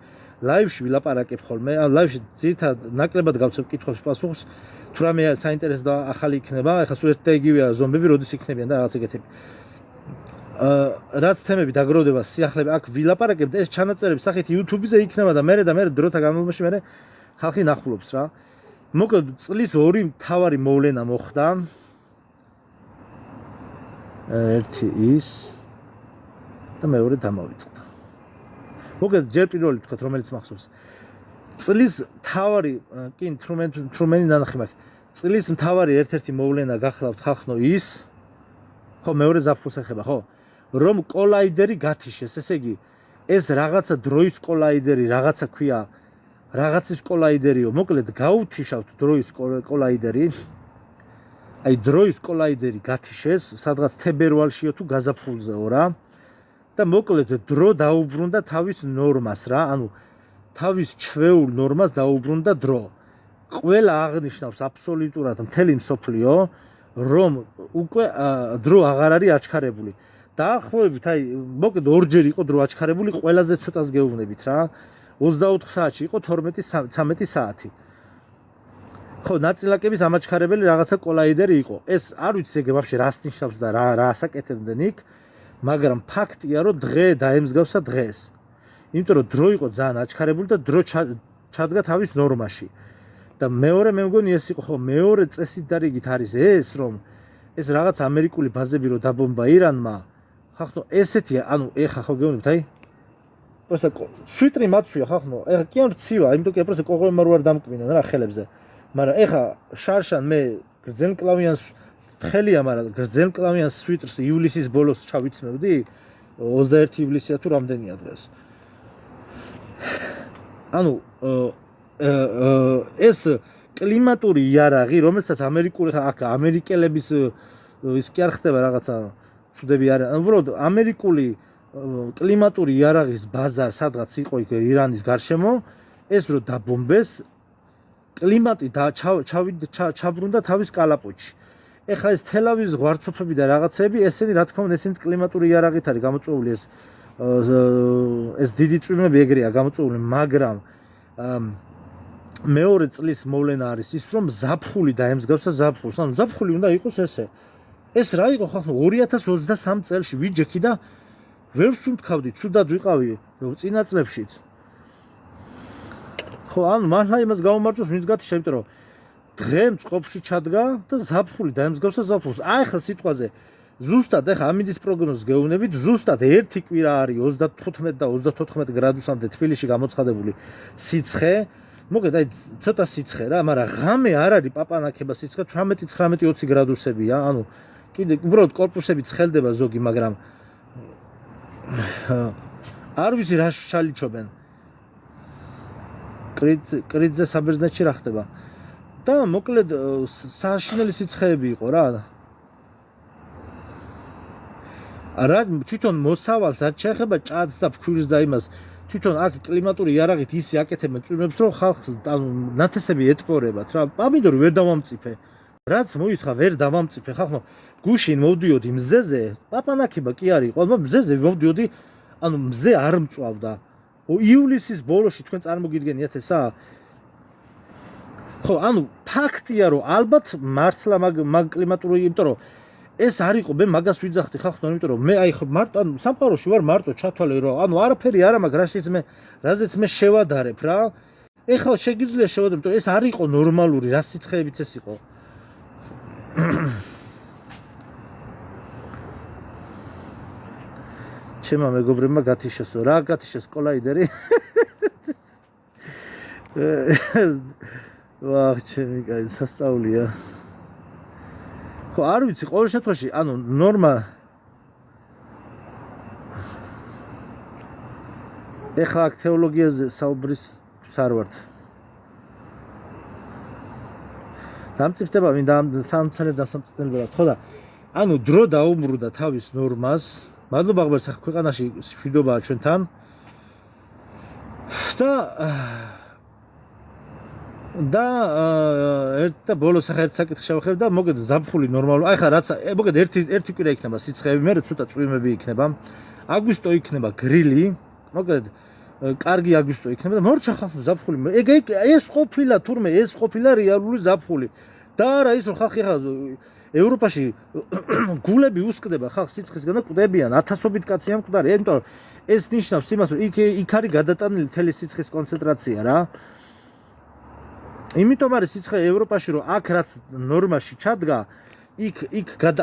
ლაივში ვილაპარაკებ ხოლმე ან ლაივში ძირითადად ნაკლებად გავცემ კითხვებს პასუხს თუ რამე საინტერესო და ახალი იქნება ეხლა სულ ერთ და იგივეა ზომბები როდის იქნებიან და რაღაც ეგეთები რაც თემები დაგროვდება სიახლეები აქ ვილაპარაკებ და ეს ჩანაწერები სახით YouTube-ზე იქნება და მე დროთა განმავლობაში მე ხალხი ნახულობს რა მოკლედ წლის 2 მთავარი მოვლენა მოხდა ერთი ის და მეორე დამავიწყდა მოკლედ ჯერ პირველი თქვა რომელიც მახსოვს წლის მთავარი კი თრუმენი ნანახი მაქვს წლის მთავარი ერთ-ერთი მოვლენა გახლავთ ხალხო ის ხო მეორე ზაფხულს ეხება ხო რომ კოლაიდერი გათიშეს ესე იგი ეს რაღაცა დროის კოლაიდერი რაღაცა ქვია რაღაცის კოლაიდერიო მოკლედ გაუთიშავთ დროის კოლაიდერი აი დროის კოლაიდერი გათიშეს სადღაც თებერვალშიო თუ გაზაფხულზეო რა და მოკლედ დრო დაუბრუნდა თავის ნორმას რა ანუ თავის ჩვეულ ნორმას დაუბრუნდა დრო ყველა აღნიშნავს აბსოლუტურად მთელი მსოფლიო რომ უკვე დრო აღარ არის აჩქარებული დაახლოებით აი მოკლედ ორჯერ იყო დრო აჩქარებული ყველაზე ცოტას გეუბნებით რა 24 საათში იყო 12-13 საათი ხო ნაწილაკების ამაჩქარებელი რაღაცა კოლაიდერი იყო ეს არ ვიცი ეგ ვაფშე რას ნიშნავს და რა ასაკეთებდნენ იქ მაგრამ ფაქტია რომ დღე დაემსგავსა დღეს იმიტომ რომ დრო იყო ძალიან აჩქარებული და დრო ჩადგა თავის ნორმაში და მეორე მე მგონი ეს იყო ხო მეორე წესით და რიგით არის ეს რომ ეს რაღაც ამერიკული ბაზები რო დაბომბა ირანმა ხახნო ესეთია ანუ ეხა ხო გეუბნებით აი просто სვიტრი მაცვია ხახნო ეხა კი არ ცივა იმიტომ კი просто კოღოემარ ვარ დამკვინან რა ხელებზე მაგრამ ეხა შარშან მე გრძელმკლავიანს თხელია მაგრამ გრძელმკლავიანს სვიტრს ივლისის ბოლოს ჩავიცმევდი 21 ივლისია თუ რამდენია დღეს ანუ ეს კლიმატური იარაღი რომელსაც ამერიკული აქ ამერიკელების ის კი არ ხდება რაღაცა ცუდები არის უბრალოდ ამერიკული კლიმატური იარაღის ბაზარ სადღაც იყო იქ ირანის გარშემო ეს რო დაბომბეს კლიმატი ჩაბრუნდა თავის კალაპოტში ეხლა ეს თელავის ზღვარცოფები და რაღაცები ესენი რა თქმა უნდა ესენიც კლიმატური იარაღით არის გამოწვეული ეს დიდი წვიმები ეგრეა გამოწვეული მაგრამ მეორე წლის მოვლენა არის ის რომ ზაფხული დაემსგავსა ზაფხულს ანუ ზაფხული უნდა იყოს ეს რა იყო ხო 2023 წელში ვიჯექი და ვერ ვსუნთქავდი ცუდად ვიყავი წინა წლებშიც ხო ანუ მართლა იმას გაუმარჯოს ვინც გათიშა იმიტომ რომ დღე მწყობში ჩადგა და ზაფხული დაემსგავსა ზაფხულს აი ხა სიტყვაზე ზუსტად ეხა ამინდის პროგნოზს გეუბნებით ზუსტად ერთი კვირა არის 35 და 34 გრადუსამდე თბილისში გამოცხადებული სიცხე მოკლედ აი ცოტა სიცხე რა მაგრამ ღამე არ არის პაპანაკება სიცხე 18-19-20 გრადუსებია ანუ კიდე უბრალოდ კორპუსები ცხელდება ზოგი მაგრამ არ ვიცი რა შალიჩობენ კრიძე საბერძნეთში რა ხდება და მოკლედ საშინელი სიცხეები იყო რა თვითონ მოსავალს არ შეეხება ჭადს და ფქვილს და იმას თვითონ აქ კლიმატური იარაღით ისე აკეთებენ წვიმებს რომ ხალხს ნათესები ეტპორებათ რა პამიდორი ვერ დავამწიფე რაც მოისხა ვერ დავამწიფე ხალხო გუშინ მოვდიოდი მზეზე პაპანაკება კი არ იყო მაგრამ მზეზე მოვდიოდი ანუ მზე არ მწვავდა ივლისის ბოლოში თქვენ წარმოგიდგენიათ ესა? ხო, ანუ ფაქტია, რომ ალბათ მართლა მაგ კლიმატური, იმიტომ რომ ეს არ იყო, მე მაგას ვიძახდი ხალხთან, იმიტომ რომ მე აი ხო მარტო ანუ სამყაროში ვარ მარტო ჩათვალე რომ ანუ არაფერი არა მაქვს, რაზეც მე შევადარებ რა. ეხლა შეგიძლია შევადარებ, იმიტომ ეს არ იყო ნორმალური, რა სიცხეებით ეს იყო. ჩემმა მეგობრებმა გათიშოსო, რა გათიშოს კოლაიდერი? ვახ, ჩემი კაი სასწაულია. ხო, არ ვიცი, ყოველ შემთხვევაში, ანუ ნორმა ეხლა აქ თეოლოგიაზე საუბრის არ ვართ. დამწიფდება მინდა სამცენე დასამწნელებლად, ხო და ანუ დრო დაუმრუდა თავის ნორმას. მადლობა ღმერთს, ახლა ქვეყანაში მშვიდობაა ჩვენთან. და ერთ ბოლოს ახლა ერთ საკითხს შევახებ და მოგეთ ზაფხული ნორმალური. აი ხა რაც მოგეთ ერთი კვირა იქნება სიცხეები, მე ცოტა წვიმები იქნება. აგვისტო იქნება გრილი, მოგეთ კარგი აგვისტო იქნება და მორჩა ხალხი ზაფხული. ეს ყოფილა თურმე ეს ყოფილა რეალური ზაფხული. და არა ის რომ ხალხი ხა ევროპაში გულები უსკდება ხალხს სიცხისგან და კვდებიან ათასობით კაცი ამ კვდარი. იმიტომ რომ ეს ნიშნავს იმას რომ იქ არის გადატანილი მთელი სიცხის კონცენტრაცია რა. იმიტომ არის სიცხე ევროპაში რომ აქ რაც ნორმაში ჩადგა, იქ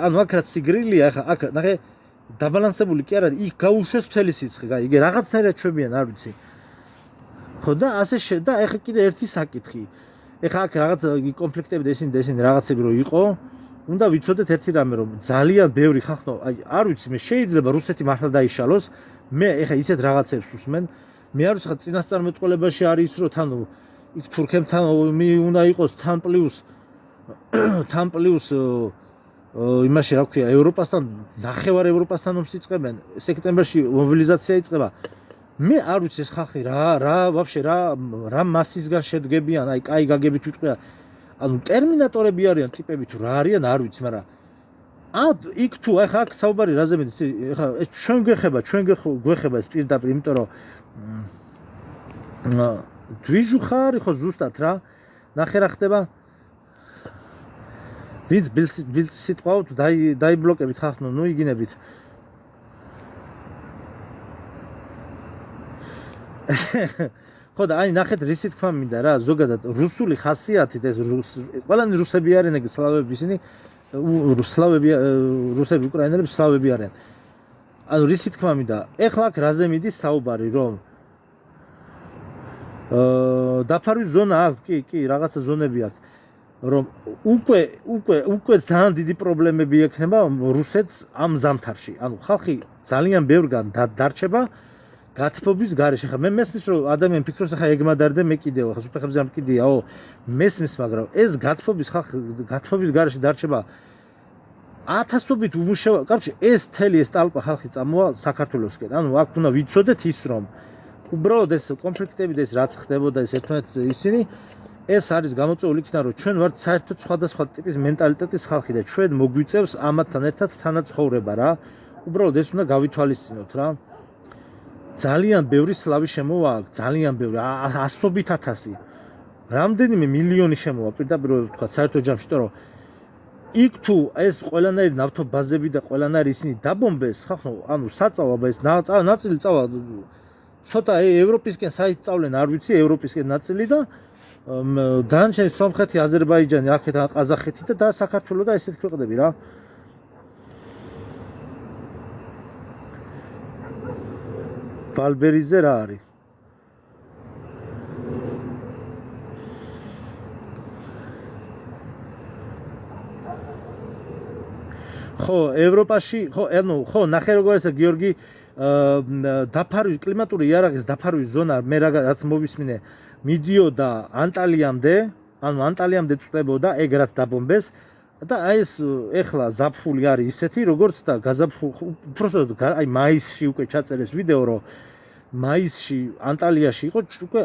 ანუ აქ რაც სიგრილია, ახლა აქ ნახე დაბალანსებული კი არ არის, იქ გაუშვეს მთელი სიცხე, იგი რაღაცნაირად ჩვებიან, არ ვიცი. ხო და ასე და ახლა კიდე ერთი საკითხი. ახლა აქ რაღაც კონფლიქტები და ესენი რაღაცები რო იყო, უნდა ვიცოდეთ ერთი რამე რომ ძალიან ბევრი ხალხო, აი არ ვიცი მე შეიძლება რუსეთი მართლა დაიშალოს, მე ახლა ისეთ რაღაცებს უსმენ, მე არ ვიცი ხა წინასწარმეტყველებაში არის ის რომ თან იქ თურქებთან უნდა იყოს თან პლუს იმაში რა ქვია ევროპასთან ნახევარ ევროპასთან ომს იწყებენ სექტემბერში მობილიზაცია იწყება მე არ ვიცი ეს ხალხი რა ვაფშე რა მასისგან შედგებიან აი კაი გაგებით ვიტყვია ანუ ტერმინატორები არიან ტიპები თუ რა არიან არ ვიცი მაგრამ იქ თუ ახლა აქ საუბარი რაზე მეც ახლა ეს ჩვენ გვეხება ეს პირდაპირ იმიტომ რომ დვიჟუ ხარ ხო ზუსტად რა ნახე რა ხდება ვინც ბილს სიტყვავთ დაიბლოკებით ხახნო ნუ იგინებით ხო და აი ნახეთ რისი თქმა მინდა რა ზოგადად რუსული ხასიათით ეს ყველანი რუსები არიან ეგ სლავები ისინი რუსები უკრაინელები სლავები არიან ანუ რისი თქმა მინდა ეხლა აქ რაზე მიდის საუბარი რომ დაფარვის ზონა აქვს კი რაღაცა ზონები აქვს რომ უკვე ძალიან დიდი პრობლემები ექნება რუსეთს ამ ზამთარში ანუ ხალხი ძალიან ბევრგან დარჩება გათბობის გარეშე ხა მე მესმის რომ ადამიანი ფიქრობს ხა ეგმადარ და მე კიდევ ხა სუფეხებზე არ მკიდიაო მესმის მაგრამ ეს გათბობის გარეშე დარჩება ათასობით უმუშავა კარჩი ეს თელი ეს ტალპა ხალხი წამოა საქართველოსკენ ანუ აქ უნდა ვიცოდეთ ის რომ უბრალოდ ეს კონფლიქტები და ეს რაც ხდებოდა ეს ერთმანეთს ისინი ეს არის გამოწვეული იქნა რომ ჩვენ ვართ საერთოდ სხვადასხვა ტიპის მენტალიტეტის ხალხი და ჩვენ მოგვიწევს ამათთან ერთად თანაცხოვრება რა უბრალოდ ეს უნდა გავითვალისწინოთ რა ძალიან ბევრი სლავი შემოვა აქ ძალიან ბევრი ასობით ათასი რამდენიმე მილიონი შემოვა პირდაპირ ვთქვა საერთო ჯამში იმიტომ რომ იქ თუ ეს ყველანაირი ნავთობაზები და ყველანაირი ისინი დაბომბეს ხახო ანუ საწავა ეს ნაწილი წავა ცოტა ევროპისკენ საიწავლენ არ ვიცი ევროპისკენ ნაწილი და დანარჩენი სომხეთი აზერბაიჯანი აქეთ ყაზახეთი და საქართველოს და ესეთ ქვეყნები რა ვალბერიზე რა არის ხო ევროპაში ხო ნახე როგორ ესა გიორგი დაფარვის კლიმატური იარაღის დაფარვის ზონა მე რაც მოვისმინე მიდიოდა ანტალიამდე ანუ ანტალიამდე წვდებოდა ეგ რაც დაბომბეს და აი ეს ეხლა ზაფხული არის ისეთი როგორც და უბრალოდ აი მაისში უკვე ჩაწერეს ვიდეო რომ მაისში ანტალიაში იყო უკვე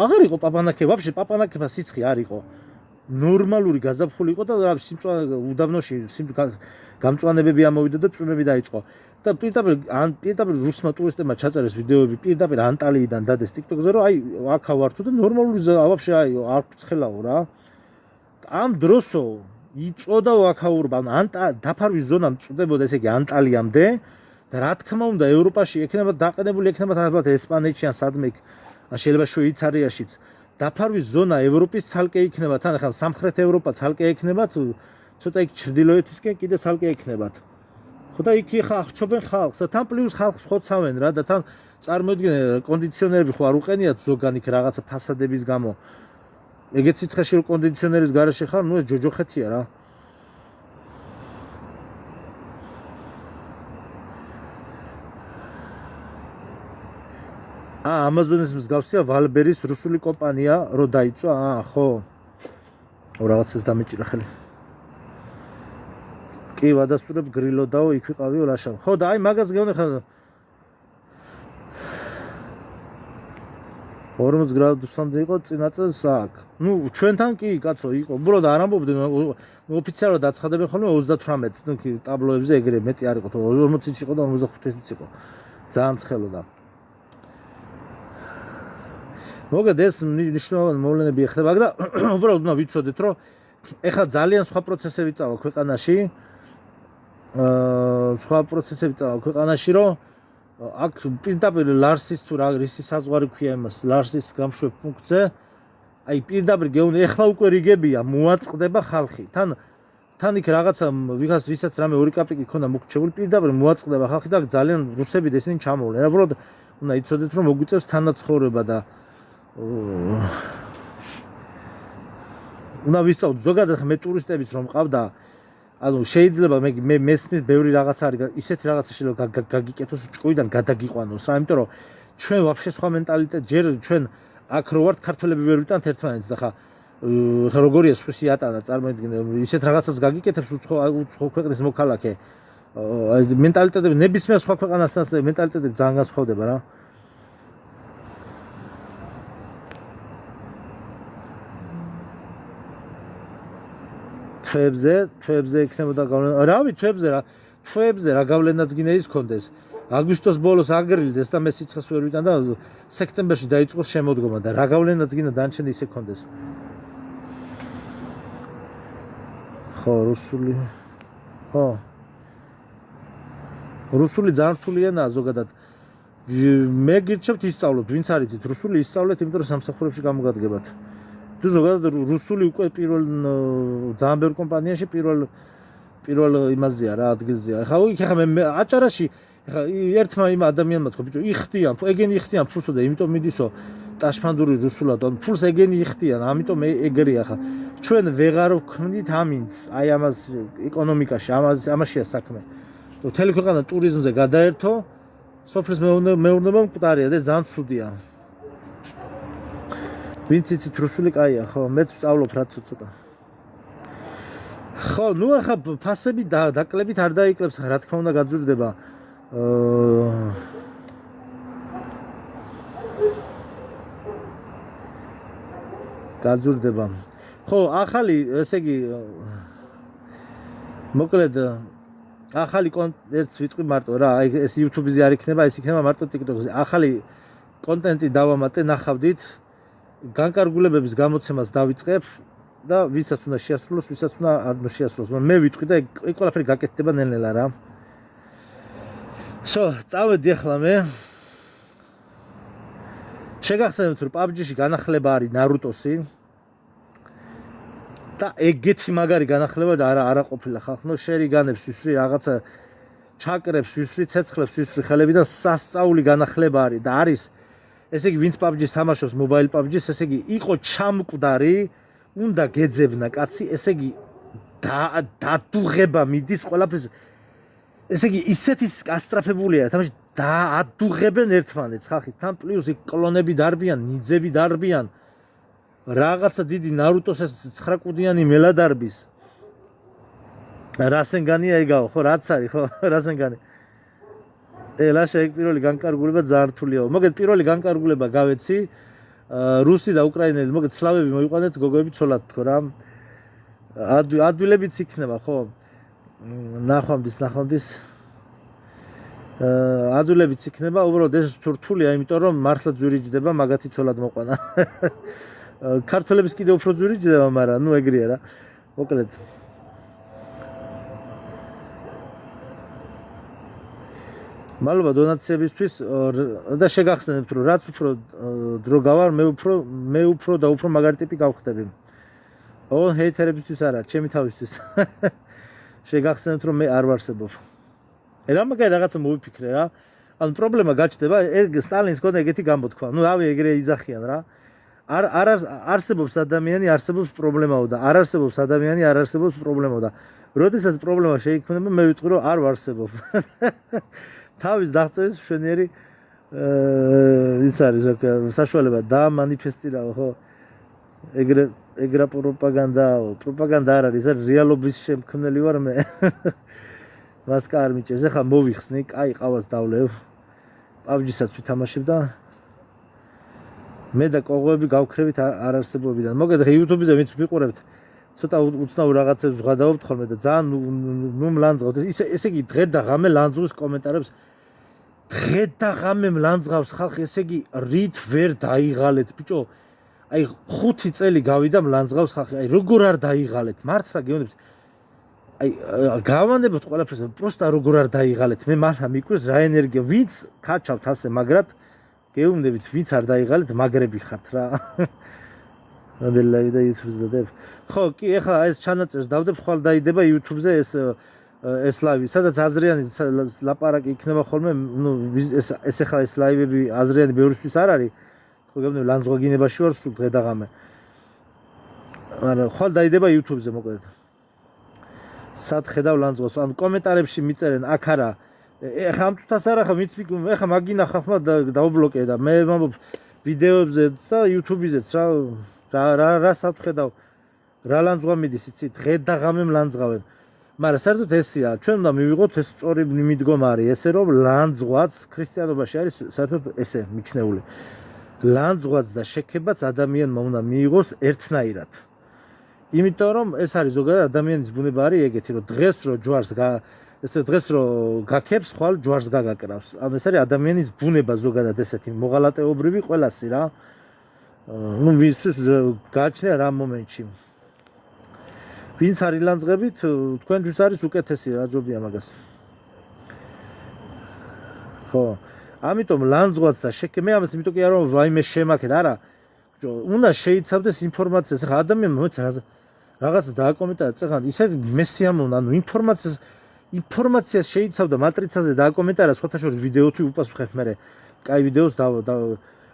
აღარ იყო პაპანაკება ვაფშე პაპანაკება სიცხე არ იყო ნორმალური გაზაფხული იყო და უდაბნოში გამწვანებები ამოვიდა და წვიმები დაიწყო. და პირდაპირ რუსმა ტურისტებმა ჩაწერეს ვიდეოები პირდაპირ ანტალიიდან დადეს TikTok-ზე, რომ აი აქა ვართო და ნორმალური ვაფშე აი არ ვრცხელაო რა. ამ დროსო იწოდა აქაურობა, დაფარვის ზონა მწვდებოდა ესე იგი ანტალიამდე და რა თქმა უნდა ევროპაში ექნება დაყენებული ექნება თალბათ ესპანეთში ან სადმე შეიძლება შვეიცარიაშიც დაფარვის ზონა ევროპის ცალკე იქნება თან ახლა სამხრეთ ევროპა ცალკე ექნებათ ცოტა იქ ჩრდილოეთისკენ კიდე ცალკე ექნებათ ხო და იქ ხა აღჩობენ ხალხს და თან პლუს ხალხს ხოცავენ რა და თან წარმოიდგინე კონდიციონერები ხო არ უყენიათ ზოგან იქ რაღაცა ფასადების გამო ეგეც სიცხეში რო კონდიციონერის გარეშე ხარ ნუ ჯოჯოხეთია რა Amazonis მსგავსია ვალბერის რუსული კომპანია რო დაიწვა ხო რაღაცას დამეჭირა ხელი კი ვადასტურებ გრილოდაო იქ ვიყავიო ლაშა ხო და აი მაგას გეუბნე ხა 40 გრადუსამდე იყო წინა წელს აქ ნუ ჩვენთან კი კაცო იყო უბრალოდ არ ამბობდნენ ოფიციალურად აცხადებენ ხოლმე 38-ს ნუ კი ტაბლოებზე ეგრე მეტი არ იყო 40-იც იყო და 45-იც იყო ძალიან ცხელოდა მოგეთ ეს ნიშნავენ მოვლენები ეხება და უბრალოდ უნდა ვიცოდეთ რომ ეხლა ძალიან სხვა პროცესები წავა ქვეყანაში რომ აქ პირდაპირ ლარსის თუ რა რისი საზღვარი ქვია იმას ლარსის გამშვებ პუნქტზე აი პირდაპირ გეუბნე ეხლა უკვე რიგებია მოაწყდება ხალხი თან იქ რაღაცა ვისაც რამე ორი კაპიკი ქონდა მოგრჩებული პირდაპირ მოაწყდება ხალხი და ძალიან რუსები ესენი ჩამოვლენ უბრალოდ უნდა იცოდეთ რომ მოგვიწევს თანაცხოვრება და უნდა ვისწავლოთ ზოგადად მე ტურისტებიც რომ მყავდა ანუ შეიძლება მე მესმის ბევრი რაღაცა არის ისეთი რაღაცა შეიძლება გაგიკეთოს ჭკუიდან გადაგიყვანოს რა იმიტომ რომ ჩვენ ვაფშე სხვა მენტალიტეტ ჯერ ჩვენ აქ რო ვართ ქართველები ვერ ვიტანთ ერთმანეთს და ხა როგორია სხვისი ატანა წარმოიდგინე ისეთ რაღაცას გაგიკეთებს უცხო ქვეყნის მოქალაქე მენტალიტეტები ნებისმიერ სხვა ქვეყანასთან მენტალიტეტები ძალიან განსხვავდება რა თვებზე იქნებოდა გავლენა. რავი, თვებზე რა გავლენაც გინდა ის კონდეს. აგვისტოს ბოლოს აგრილდეს და მე სიცხეს ვერ ვიტან და სექტემბერში დაიწყო შემოდგომა და რა გავლენაც გინდა დანჩენი ისე კონდეს. ხო, რუსული. ხო. რუსული ძალიან რთული ენაა ზოგადად. მე გირჩევთ ისწავლოთ, ვინც არიცით რუსული ისწავლეთ, იმიტომ რომ სამსახურებში გამოგადგებათ. თუ ზოგადად რუსული უკვე პირველ ძალიან ბევრ კომპანიაში პირველ იმაზეა რა ადგილზეა. ხა მე აჭარაში ხა ერთმა იმ ადამიანმა თქვა ბიჭო იხდიან, ეგენი იხდიან ფულსო და იმიტომ მიდისო ტაშფანდური რუსულად, ფულს ეგენი იხდიან, ამიტომ ეგრეა ხა. ჩვენ ვეღარ ვქმნით ამინც, აი ამას ეკონომიკაში, ამაშია საქმე. მთელი ქვეყანა ტურიზმზე გადაერთო, სოფლის მეურნეობა მკვდარია და ძალიან ცუდია. ვინც იცით რუსული კაია ხო მეც ვწავლობ რა ცოტა ხო ნუ ახლა ფასები დაკლებით არ დაიკლებს რა თქმა უნდა გაძვირდება გაძვირდება ხო ახალი ესე იგი მოკლედ ახალი კონტენტს ვიტყვი მარტო რა აი ეს YouTube-ზე არ იქნება ეს იქნება მარტო TikTok-ზე ახალი კონტენტი დავამატე ნახავდით განკარგულებების გამოცემას დავიწყებ და ვისაც უნდა შეასრულოს, ვისაც უნდა არ უნდა შეასრულოს. მე ვიტყვი და ეგ ყველაფერი გაკეთდება ნელ-ნელა რა. წავედი ახლა მე. შეგახსენებთ რომ PUBG-ში განახლება არის ნარუტოსი. და ეგეთი მაგარი განახლება და არა ყოფილა ხალხო, შერიგანებს ვისვრი რაღაცა ჩაკრებს ვისვრი, ცეცხლებს ვისვრი ხელებიდან სასწაული განახლება არის და არის ესე იგი ვინც PUBG-ს თამაშობს mobile PUBG-ს ესე იგი იყო ჩამკვდარი უნდა გეძებნა კაცი ესე იგი დადუღება მიდის ყველაფერს ესე იგი ისეთი გასტრაფებულია თამაში დაადუღებენ ერთმანეთს ხალხი თან პლუს იქ კლონები დარბიან ნიძები დარბიან რაღაცა დიდი ნარუტოს ეს 9 კუდიანი მელა დარბის რასენგანია ეგაო ხო რაც არის ხო რასენგანი ლაშა ეგ პირველი განკარგულება ძალიან რთულია. მოგეთ პირველი განკარგულება გავეცი. რუსი და უკრაინელი, მოგეთ სლავები მოიყვანეთ, გოგოები ცოლად თქო რა. ადვილებიც იქნება, ხო? ნახვამდის ადვილებიც იქნება, უბრალოდ ეს რთულია, იმიტომ რომ მართლა ძვირიჯდება, მაგათი ცოლად მოყვანა. ქართველების კიდევ უფრო ძვირიჯდება, მაგრამ ნუ ეგრეა რა. მოკლედ. მადლობა დონაციებისთვის და შეგახსენებთ, რომ რაც უფრო დრო გავარ, მე უფრო და უფრო მაგარი ტიპი გავხდები. ოღონდ ჰეითერებისთვის არა, ჩემი თავისთვის. შეგახსენებთ, რომ მე არ ვარსებობ. რამაგარი რაღაცა მოვიფიქრე რა. ანუ პრობლემა გაჩნდება, სტალინის ქონდა ეგეთი გამოთქვა. ნუ რავი, ეგრე იძახიან რა. არ არსებობს ადამიანი, არსებობს პრობლემაო და არ არსებობს ადამიანი, არ არსებობს პრობლემაო და როდესაც პრობლემა შეიქმნება, მე ვიტყვი, რომ არ ვარსებობ. თავის დაღწევის მშვენიერი ის არის საშუალება დაამანიფესტირაო, ხო? ეგრა პროპაგანდა არ არის, ეს რეალობის შემქმნელი ვარ მე. მას კი არ მიჭერს. ეხლა მოვიხსნი, კაი ყავას დავლევ. PUBG-საც ვითამაშებ და მე და კოღოები გავქრევით არ არსებობიდან. მოგეთ ხე YouTube-ზე ვინც ვიყურებთ, ცოტა უცნაურ რაღაცებს ვღადაობთ ხოლმე და ძალიან ნუ მლანძღავთ. ესე იგი დღე და ღამე ლანძღვის კომენტარებს. დღე და ღამე მლანძღავს ხალხი, ესე იგი რით ვერ დაიღალეთ, ბიჭო. აი 5 წელი გავიდა მლანძღავს ხალხი. აი როგორ არ დაიღალეთ? მართლა გეუბნებთ. აი გავანებოთ ყველაფერს, პროსტა როგორ არ დაიღალეთ. მე მართლა მიკვირს რა ენერგია, ვინც ქაჩავთ ასე, მაგრად გეუბნებით, ვინც არ დაიღალეთ, მაგრები ხართ რა. მოდელავი და YouTube-ზე დადებ. ხო, კი, ეხლა ეს ჩანაწერს დავდებ, ხვალ დაიდება YouTube-ზე ეს ლაივი, სადაც აზრიანი ლაპარაკი იქნება ხოლმე, ნუ ეს ეხლა ეს ლაივები აზრიანი ბევრისთვის არ არის. ხო, გეუბნები, ლანძღვაგინებაში ვარ სულ დღე და ღამე. მაგრამ ხვალ დაიდება YouTube-ზე მოკლედ. სად ხედავ ლანძღოს, ანუ კომენტარებში მიწერენ აქ არა. ეხლა ამ თვითას არა ხა ვინც ეხლა მაგინა ხალხმა დაუბლოკე და მე ვამბობ ვიდეოებზე და YouTube-ზეც რა სად ხედავ რა ლანძღვა მიდის იცი დღე და ღამე მლანძღავენ. მაგრამ საერთოდ ესია, ჩვენ უნდა მივიღოთ ეს სწორი მიდგომა არის, ესე რომ ლანძღვაც ქრისტიანობაში არის საერთოდ ესე მიჩნეული. ლანძღვაც და შექებაც ადამიანმა უნდა მიიღოს ერთნაირად. იმიტომ რომ ეს არის ზოგადად ადამიანის ბუნება არის ეგეთი, რომ დღეს რო ჯვარს დღეს რო გაქებს, ხვალ ჯვარს გაგაკრავს. ანუ ეს არის ადამიანის ბუნება ზოგადად ესეთი მოღალატეობრივი ყველასი რა. ნუ ვისთვის გააჩნია რა მომენტში. ვინც არის ლანძღებით, თქვენთვის არის უკეთესი რა ჯობია მაგას. ხო, ამიტომ ლანძღვაც და მე ამას იმიტომ კი არ რომ ვაიმე შემაქეთ, არა. უნდა შეიცავდეს ინფორმაციას. ახლა ადამიანმა მოიცა რაღაცა დააკომენტარა წეგან, ისეთ მესიამონა, ანუ ინფორმაციას შეიცავდა მატრიცაზე დააკომენტარა, სხვათა შორის ვიდეოთი უპასუხებ მე. კაი ვიდეოს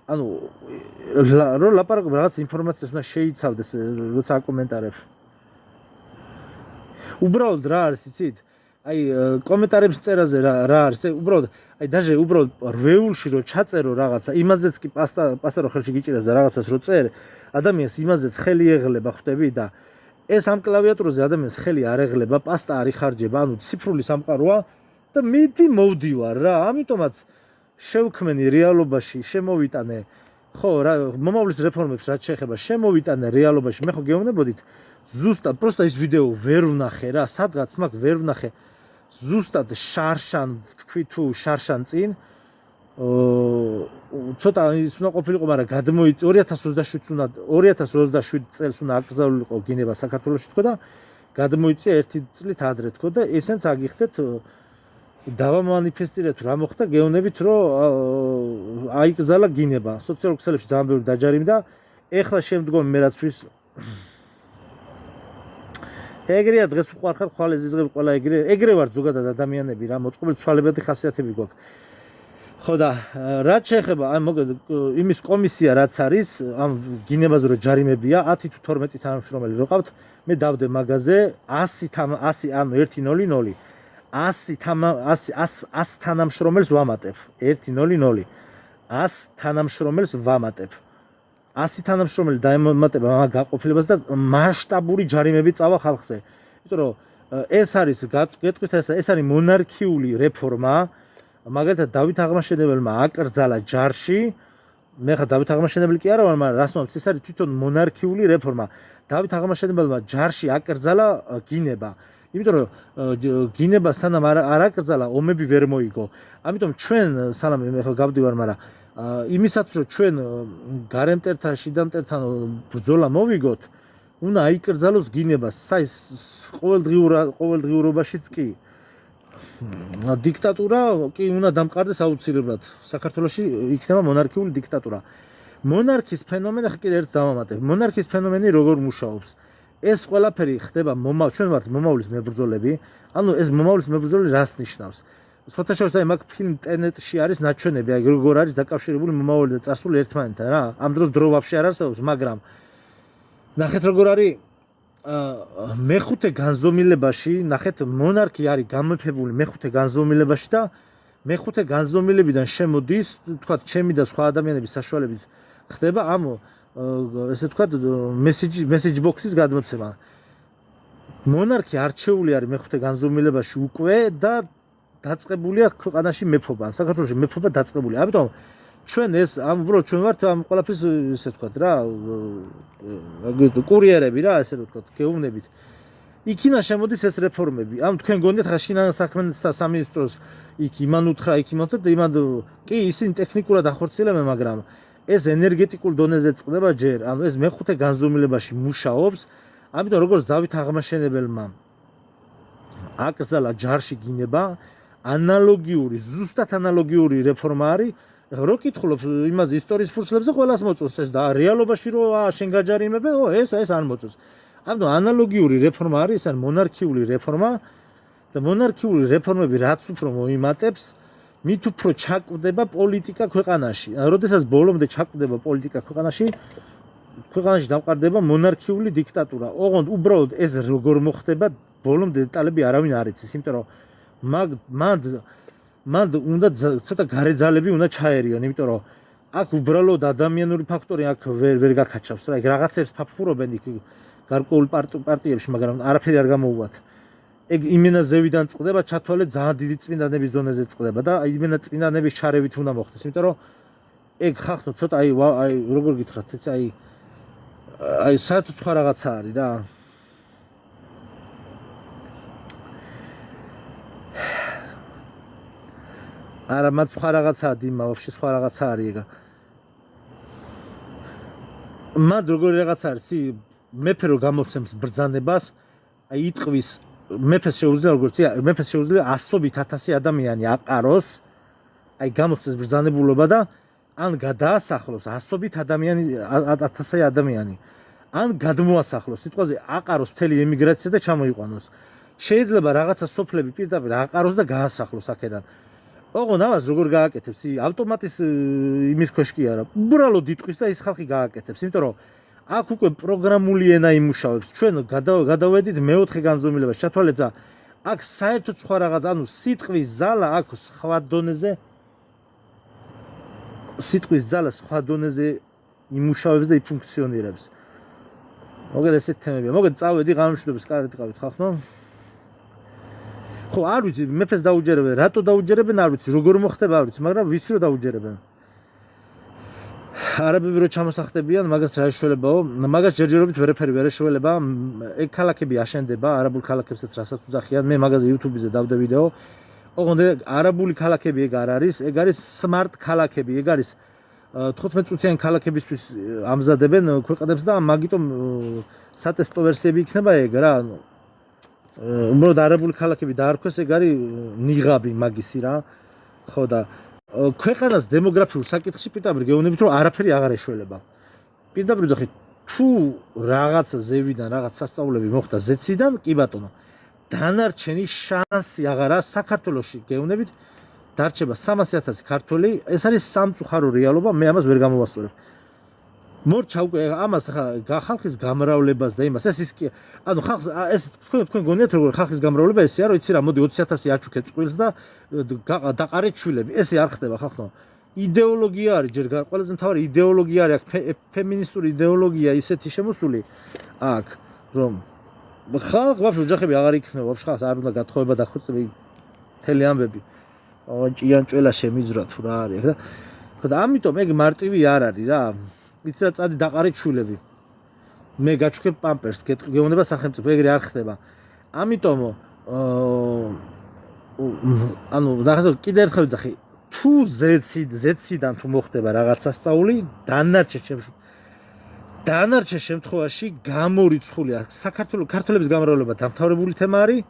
ანუ რო ლაპარაკობ რაღაც ინფორმაციას უნდა შეიცავდეს, როცა აკომენტარებ. უბრალოდ რა არის იცით? აი კომენტარების წერაზე რა არის? უბრალოდ აი დაჟე უბრალოდ რვეულში რო ჩაწერო რაღაცა, იმაზეც კი პასტა რო ხელში გიჭირებს და რაღაცას რო წერ, ადამიანს იმაზეც ხელი ეღლება, ხვდები და ეს ამ კლავიატურაზე ადამიანს ხელი არ ეღლება, პასტა არ იხარჯება, ანუ ციფრული სამყაროა და მიდი მოვდივარ რა. ამიტომაც შევქმენი რეალობაში, შემოვიტანე ხო რა მომავლის რეფორმებს რაც შეეხება, შემოვიტანე რეალობაში. მე ხო გეუბნებოდით, ზუსტად პროსტა ის ვიდეო ვერ ვნახე რა, სადღაც მაგ ვერ ვნახე. ზუსტად შარშან თქვი თუ შარშან წინ ცოტა ის უნდა ყოფილიყო, მაგრამ გადმოიწ 2027 წელს უნდა აკრძალულიყო გინება საქართველოში თქო და გადმოიწია 1 წლით ადრე თქო და ესენც აგიხდეთ დავამანიფესტირეთ რა მოხდა, გეუბნებით რომ აიკრძალა გინება. სოციალურ ქსელებში ძალიან ბევრი დაჯარიმდა. ეხლა შემდგომ მე რაც ვის ეგრეა დღეს ვყარხარ, ხვალ ეზიზღები ყველა ეგრე ვარ ზოგადად ადამიანები რა, მოწყობილი ცვალებადი ხასიათები გვაქვს. ხო და რაც შეეხება აი მოგეთ იმის კომისია რაც არის ამ გინებაზე რო ჯარიმებია 10 თუ 12 თანამშრომელი რო ყავთ, მე დავდე მაგაზე 100 ანუ 100 100 თანამშრომელს ვამატებ 100 100 თანამშრომელს ვამატებ 100 თანამშრომელი დაემატება მაგ გაყოფილებას და მასშტაბური ჯარიმები წავა ხალხზე. იმიტომ რომ ეს არის გეტყვით ეს არის მონარქიული რეფორმა. მაგალითად დავით აღმაშენებელმა აკრძალა ჯარში მე ხა დავით აღმაშენებელი კი არა ვარ, მაგრამ რას მომწ ეს არის თვითონ მონარქიული რეფორმა. დავით აღმაშენებელმა ჯარში აკრძალა გინება. იმიტომ რომ გინება სანამ არ აკრძალა, ომები ვერ მოიგო. ამიტომ ჩვენ სალამი მე ხა გავდივარ, მაგრამ იმისაც რომ ჩვენ გარემტერთან, შიდამტერთან ბრძოლა მოვიგოთ, უნდა აიკრძალოს გინებას. საის ყოველდღიურობაშიც კი დიქტატურა კი უნდა დამყარდეს აუცილებლად. საქართველოში იქნება მონარქიული დიქტატურა. მონარქის ფენომენი ხა კიდევ ერთ დავამატებ. მონარქის ფენომენი როგორ მუშაობს? ეს ყველაფერი ხდება ჩვენ ვართ მომავლის მებრძოლები. ანუ ეს მომავლის მებრძოლი რას ნიშნავს? სოთაშორის აი მაგ ფილმ ტენეტში არის ნაჩვენები, აი როგორ არის დაკავშირებული მომავალი და წარსული ერთმანეთთან რა. ამ დროს დრო ვაფშე არ არსებობს, მაგრამ ნახეთ როგორ არის მეხუთე განზომილებაში, ნახეთ მონარქი არის გამეფებული მეხუთე განზომილებაში და მეხუთე განზომილებიდან შემოდის, თქვათ, ჩემი და სხვა ადამიანების საშუალებით ხდება ამ ესე თქვათ message box-ის გადმოცემა. მონარქი არჩეული არის მეხუთე განზომილებაში უკვე და დაწყებულია ქვეყანაში მეფობა. საქართველოში მეფობა დაწყებულია. ამიტომ ჩვენ ეს უბრალოდ ჩვენ ვართ ამ ყველაფრის ესე თქვათ რა კურიერები რა ესე ვთქვათ გეუბნებით. იქინა შემოდის ეს რეფორმები. ამ თქვენ გონიათ ხა შინაგან საქმეთა სამინისტროს იქ იმან უთხრა, იქ იმან და იმან კი ისინი ტექნიკურად ახორციელებენ, მაგრამ ეს ენერგეტიკულ დონეზე წყდება ჯერ. ანუ ეს მეხუთე განზომილებაში მუშაობს. ამიტომ როგორც დავით აღმაშენებელმა აკრძალა ჯარში გინება, ანალოგიური, ზუსტად ანალოგიური რეფორმა არის. რო კითხულობ იმაზე ისტორიის ფურცლებზე ყველას მოწონს ეს და რეალობაში რო შენ გაჯარიმებენ, ეს არ მოწონს. ამიტომ ანალოგიური რეფორმა არის, ეს არის მონარქიული რეფორმა და მონარქიული რეფორმები რაც უფრო მოიმატებს, მით უფრო ჩაკვდება პოლიტიკა ქვეყანაში. როდესაც ბოლომდე ჩაკვდება პოლიტიკა ქვეყანაში დამყარდება მონარქიული დიქტატურა. ოღონდ უბრალოდ ეს როგორ მოხდება, ბოლომდე დეტალები არავინ არ იცის, იმიტომ რომ მან უნდა ცოტა გარეძალები უნდა ჩაერიონ, იმიტომ რომ აქ უბრალოდ ადამიანური ფაქტორი აქ ვერ გაკაჩავს რა. ეგ რაღაცებს ფაფხურობენ იქ გარკვეულ პარტიებში, მაგრამ არაფერი არ გამოუვათ. ეგ იმენა ზევიდან წყდება, ჩათვალე ძალიან დიდი წმინდანების დონეზე წყდება და იმენა წმინდანების ჩარევით უნდა მოხდეს, იმიტომ რომ ეგ ხახნო ცოტა აი როგორ გითხრათ, ეს აი საერთოდ სხვა რაღაცა არის რა. არა, მათ სხვა რაღაცაა დიმა, ვაფშე სხვა რაღაცა არის ეგა. მათ როგორი რაღაცა არის, მეფე რო გამოსცემს ბრძანებას, აი იტყვის მეფეს შეუძლია როგორც მეფეს შეუძლია 100,000 ადამიანი აყაროს, აი გამოსცემს ბრძანებულობა და ან გადაასახლოს 100,000 ადამიანი, ან გადმოასახლოს, სიტყვაზე აყაროს მთელი ემიგრაცია და ჩამოიყვანოს. შეიძლება რაღაცა სოფლები პირდაპირ აყაროს და გაასახლოს აქედან. ოღონდ ამას როგორ გააკეთებს? ავტომატის იმის ქვეშ კი არა. უბრალოდ იტყვის და ის ხალხი გააკეთებს, იმიტომ რომ აქ უკვე პროგრამული ენა იმუშავებს. ჩვენ გადავედით მეოთხე განზომილებას, ჩათვალეთ და აქ საერთოდ სხვა რაღაც, ანუ სიტყვის ზალა აქ სხვა დონეზე იმუშავებს და იფუნქციონირებს. მოგეთ ესეთ თემებია. მოგეთ წავედი ღამემშვიდობის კარეთ ყავით ხახნო. ხო, არ ვიცი, მეფეს დაუჯერებენ, რატო დაუჯერებენ, არ ვიცი, როგორ მოხდება, არ ვიცი, მაგრამ ვიცი რომ დაუჯერებენ. არაბები რო ჩამოსახდებიან, მაგას რა ეშველებაო? მაგას ჯერჯერობით ვერაფერი ვერ ეშველება. ეგ ქალაქები აშენდება, არაბულ ქალაქებსაც რასაც უძახიან. მე მაგაზე YouTube-ზე დავდე ვიდეო. ოღონდ არაბული ქალაქები ეგ არ არის, ეგ არის smart ქალაქები, ეგ არის 15 წუთიანი ქალაქებისთვის ამზადებენ ქვეყნებს და მაგიტომ სატესტო ვერსიები იქნება ეგ რა. უბრალოდ არაბული ქალაქები დაარქვეს, ეგ არის ნიღაბი მაგისი რა. ხო და ქვეყანას დემოგრაფიულ საკითხში პირდაპირ გეუბნებით რომ არაფერი აღარ ეშველება. პირდაპირ ვძახით, თუ რაღაცა ზევიდან რაღაც სასწაულები მოხდა ზეციდან, კი ბატონო. დანარჩენი შანსი აღარა საქართველოში გეუბნებით, დარჩება 300,000 ქართველი, ეს არის სამწუხარო რეალობა, მე ამას ვერ გამოვასწორებ. მორჩა უკვე ამას ხალხის გამრავლებას და იმას ეს კი ანუ ხალხს ეს თქვენ გონიათ როგორ ხალხის გამრავლება ესე არა იცი რა მოდი 20,000 აჩუქე წყვილს და დაყარეთ შვილები ესე არ ხდება ხახნო იდეოლოგია არის ჯერ ყველაზე მთავარი იდეოლოგია არის აქ ფემინისტური იდეოლოგია ისეთი შემოსული აქ რომ ხალხ ვაფშე ოჯახები აღარ იქნება ვაფშე ხალხს არ უნდა გათხოვება და ხუწები მთელი ამბები ჭიანჭველა შემიძრა თუ რა არის და ხო და ამიტომ ეგ მარტივი არ არის რა. იცი რა წადი დაყარეთ შვილები. მე გაჩვქებ პამპერს, გეუბნება სახელმწიფო, ეგრე არ ხდება. ამიტომ ანუ ნახე კიდე ერთხელ ვიძახი, თუ ზეციდან თუ მოხდება რაღაცა სწავლი, დანარჩენ შემთხვევაში გამორიცხულია. ქართველების გამრავლება დამთავრებული თემა არის.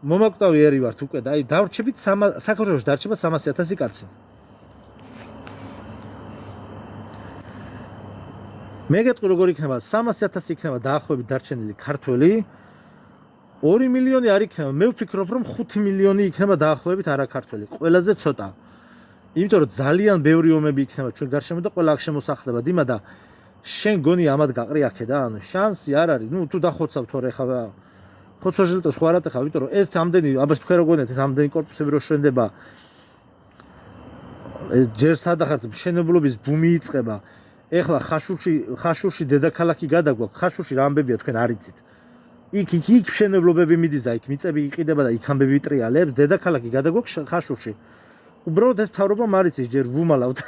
მომაკვდავი ერი ვართ უკვე და აი დავრჩებით საქართველოში დარჩება 300,000 კაცი. მე გეტყვი როგორ იქნება 300,000 იქნება დაახლოებით დარჩენილი ქართველი 2 მილიონი არ იქნება. მე ვფიქრობ რომ 5 მილიონი იქნება დაახლოებით არაქართველი. ყველაზე ცოტა. იმიტომ რომ ძალიან ბევრი ომები იქნება ჩვენ გარშემო და ყველა აქ შემოსახლდება. დიმა და შენ გონი ამად გაყრი აქე და ანუ შანსი არ არის. ნუ თუ დახოცავ თორე ხა ხოცოჟელტო სხვა რა ხა, იმიტომ რომ ეს ამდენი აბას თქვენ რო გონიათ ეს ამდენი კორპუსები რო შენდება ჯერ სადახართ მშენებლობის ბუმი იწყება. ეხლა ხაშურში დედაქალაქი გადაგვაქვს. ხაშურში რა ამბებია თქვენ არ იცით. იქ მშენებლობები მიდის და იქ მიწები იყიდება და იქ ამბები ტრიალებს. დედაქალაქი გადაგვაქვს ხაშურში. უბრალოდ ეს თავრობა არ იცის ჯერ ვუმალავთ.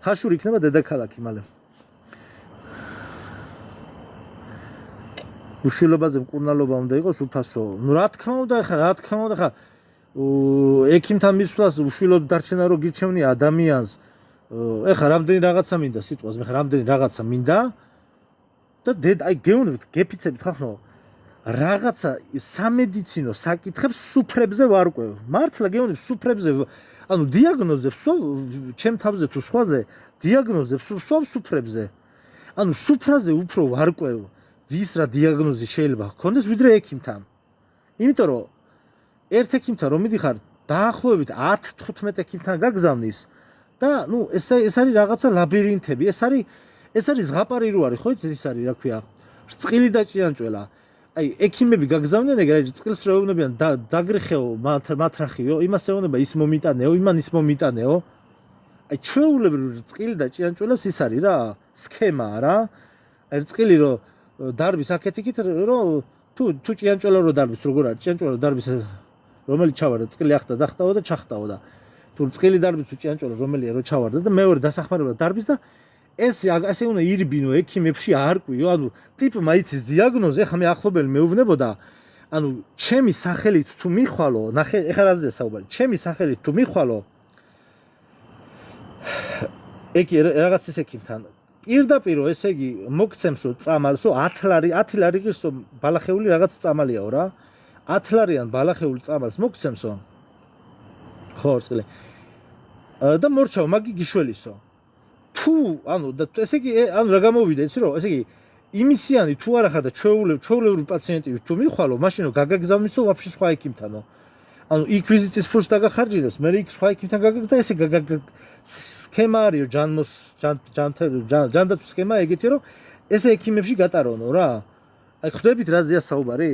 ხაშური იქნება დედაქალაქი მალე. უშვილობაზე მკურნალობა უნდა იყოს უფასო. ნუ რა თქმა უნდა ხა ექიმთან მისვლას უშვილოდ დარჩენა რო გირჩევნია ადამიანს. ეხა რამდენი რაღაცა მინდა სიტყვას, მე ხა რამდენი რაღაცა მინდა და აი გეუბნებით, გეფიცებით ხახნო რაღაცა სამედიცინო საკითხებს სუფრებზე ვარკვევ. მართლა გეუბნებით სუფრებზე, ანუ დიაგნოზებს ჩემ თავზე თუ სხვაზე დიაგნოზებს ვსვავ სუფრებზე. ანუ სუფრაზე უფრო ვარკვევ. ვის რა დიაგნოზი შეიძლება ჰქონდეს ვიდრე ექიმთან. იმიტომ რომ ერთ ექიმთან რომ მიდიხარ დაახლოებით 10-15 ექიმთან გაგზავნის და ნუ ეს არის რაღაცა ლაბირინთები, ეს არის ზღაპარი რო არის, ხო იცი ის არის რა ქვია, რწყილი და ჭიანჭველა. აი ექიმები გაგზავნიან ეგრე წყილს რო ეუბნებიან დაგრიხეო მათრახიო, იმას ეუბნება ის მომიტანეო, იმან ის მომიტანეო. აი ჩვეულებრივ რწყილი და ჭიანჭველას ის არის რა, სქემაა რა. აი რწყილი რო დარბის აქეთ-იქით რომ თუ ჭიანჭველა რო დარბის როგორ არის ჭიანჭველა დარბის რომელიც ჩავარდა წყილი ახტა დახტაო და ჩახტაო და თუ წყილი დარბის თუ ჭიანჭველა რომელია რო ჩავარდა და მეორე დასახმარებლად დარბის და ესე უნდა ირბინო ექიმებში არკვიო ანუ ტიპმა იცის დიაგნოზი ახლა მე ახლობელი მეუბნებოდა ანუ ჩემი სახელით თუ მიხვალო ნახე ეხლა რაზეა საუბარი ჩემი სახელით თუ მიხვალო ეკი რაღაც ის ექიმთან პირდაპირ ესე იგი მოგცემსო წამალსო 10 ლარი ღირსო ბალახეული რაღაც წამალიაო რა 10 ლარიან ბალახეული წამალს მოგცემსო ხო რწყილი და მორჩაო მაგი გიშველისო თუ ანუ და ესე იგი ანუ რა გამოვიდა იცი რომ ესე იგი იმისიანი თუ არა ხარ და ჩვეულებრივი პაციენტი თუ მიხვალო მაშინო გაგაგზავნისო ვაფშე სხვა ექიმთანო ანუ იქ ვიზიტის ფულს დაგახარჯინებს მე იქ სხვა ექიმთან გაგაგზავნა და ესე სქემა არისო ჯანდაცვის სქემა ეგეთი რომ ესე ექიმებში გატარონო რა აი ხვდებით რაზეა საუბარი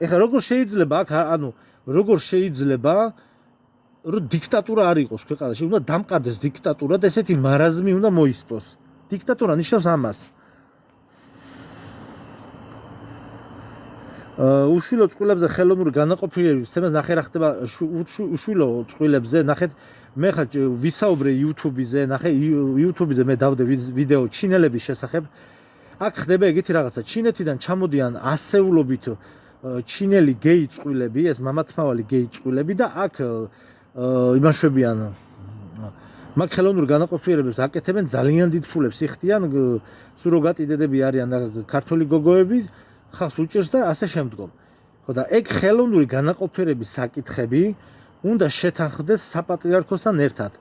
ეხლა როგორ შეიძლება აქ ანუ როგორ შეიძლება რომ დიქტატურა არ იყოს ქვეყანაში უნდა დამყარდეს დიქტატურა და ესეთი მარაზმი უნდა მოისპოს დიქტატურა ნიშნავს ამას უშვილო წყვილებზე ხელოვნური განაყოფილების თემას ნახე რა ხდება უშვილო წყვილებზე ნახეთ მე ხა ვისაუბრე YouTube-ზე ნახე YouTube-ზე მე დავდე ვიდეო ჩინელების შესახებ აქ ხდება ეგეთი რაღაცა ჩინეთიდან ჩამოდიან ასეულობით ჩინელი გეი წყვილები ეს მამათმავალი გეი წყვილები და აქ იმაშვებიან მაგ ხელოვნურ განაყოფილებას აკეთებენ ძალიან დიდ ფულებს იხდიან სუროგატი დედები არიან და ქართველი გოგოები ხალხს უჭერს და ასე შემდგომ. ხო და ეგ ხელოვნური განაყოფიერების საკითხები უნდა შეთანხმდეს საპატრიარქოსთან ერთად.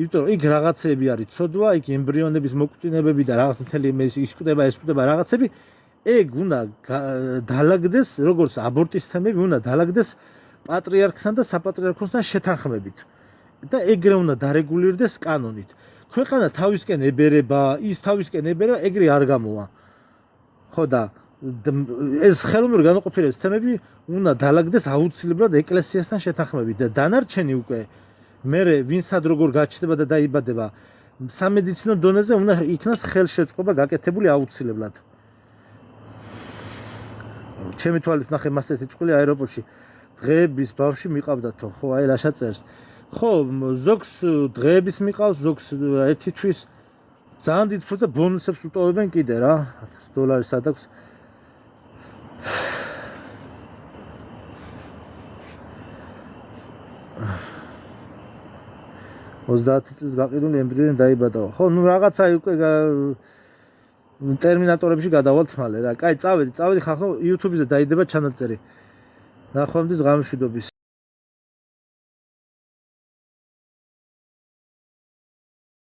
იმიტომ რომ იქ რაღაცები არის ცოდვა, იქ ემბრიონების მოკვდინებები და რაღაც მთელი ის კვდება რაღაცები, ეგ უნდა დაალაგდეს, როგორც აბორტის თემები უნდა დაალაგდეს პატრიარქთან და საპატრიარქოსთან შეთანხმებით. და ეგრე უნდა დარეგულირდეს კანონით. ქვეყანა თავისკენ ებერება, ის თავისკენ ებერება, ეგრე არ გამოვა. ხო და ეს ხელოვნური განაყოფიერების თემები უნდა დაალაგდეს აუცილებლად ეკლესიასთან შეთანხმებით და დანარჩენი უკვე მერე ვინსად როგორ გაჩნდება და დაიბადება სამედიცინო დონეზე უნდა იქნას ხელშეწყობა გაკეთებული აუცილებლად. ჩემი თვალით ნახე მასეთი წყილი აეროპორტში დღეების ბავში მიყავდათო ხო აი რაშა წერს ხო, ზოგს დღეების მიყავს, ზოგს ერთი თვის ძალიან დიდ ფულს და ბონუსებს უტოვებენ კიდე რა. $1 სად აქვს? $30 წლის გაყიდული ემბრიონი დაიბადა. ხო, ნუ რაღაცა უკვე ტერმინატორებში გადავალთ მალე რა. კაი, წავედი ხახო YouTube-ზე დაიდება ჩანაწერი. ნახვამდის ღამშვიდობის.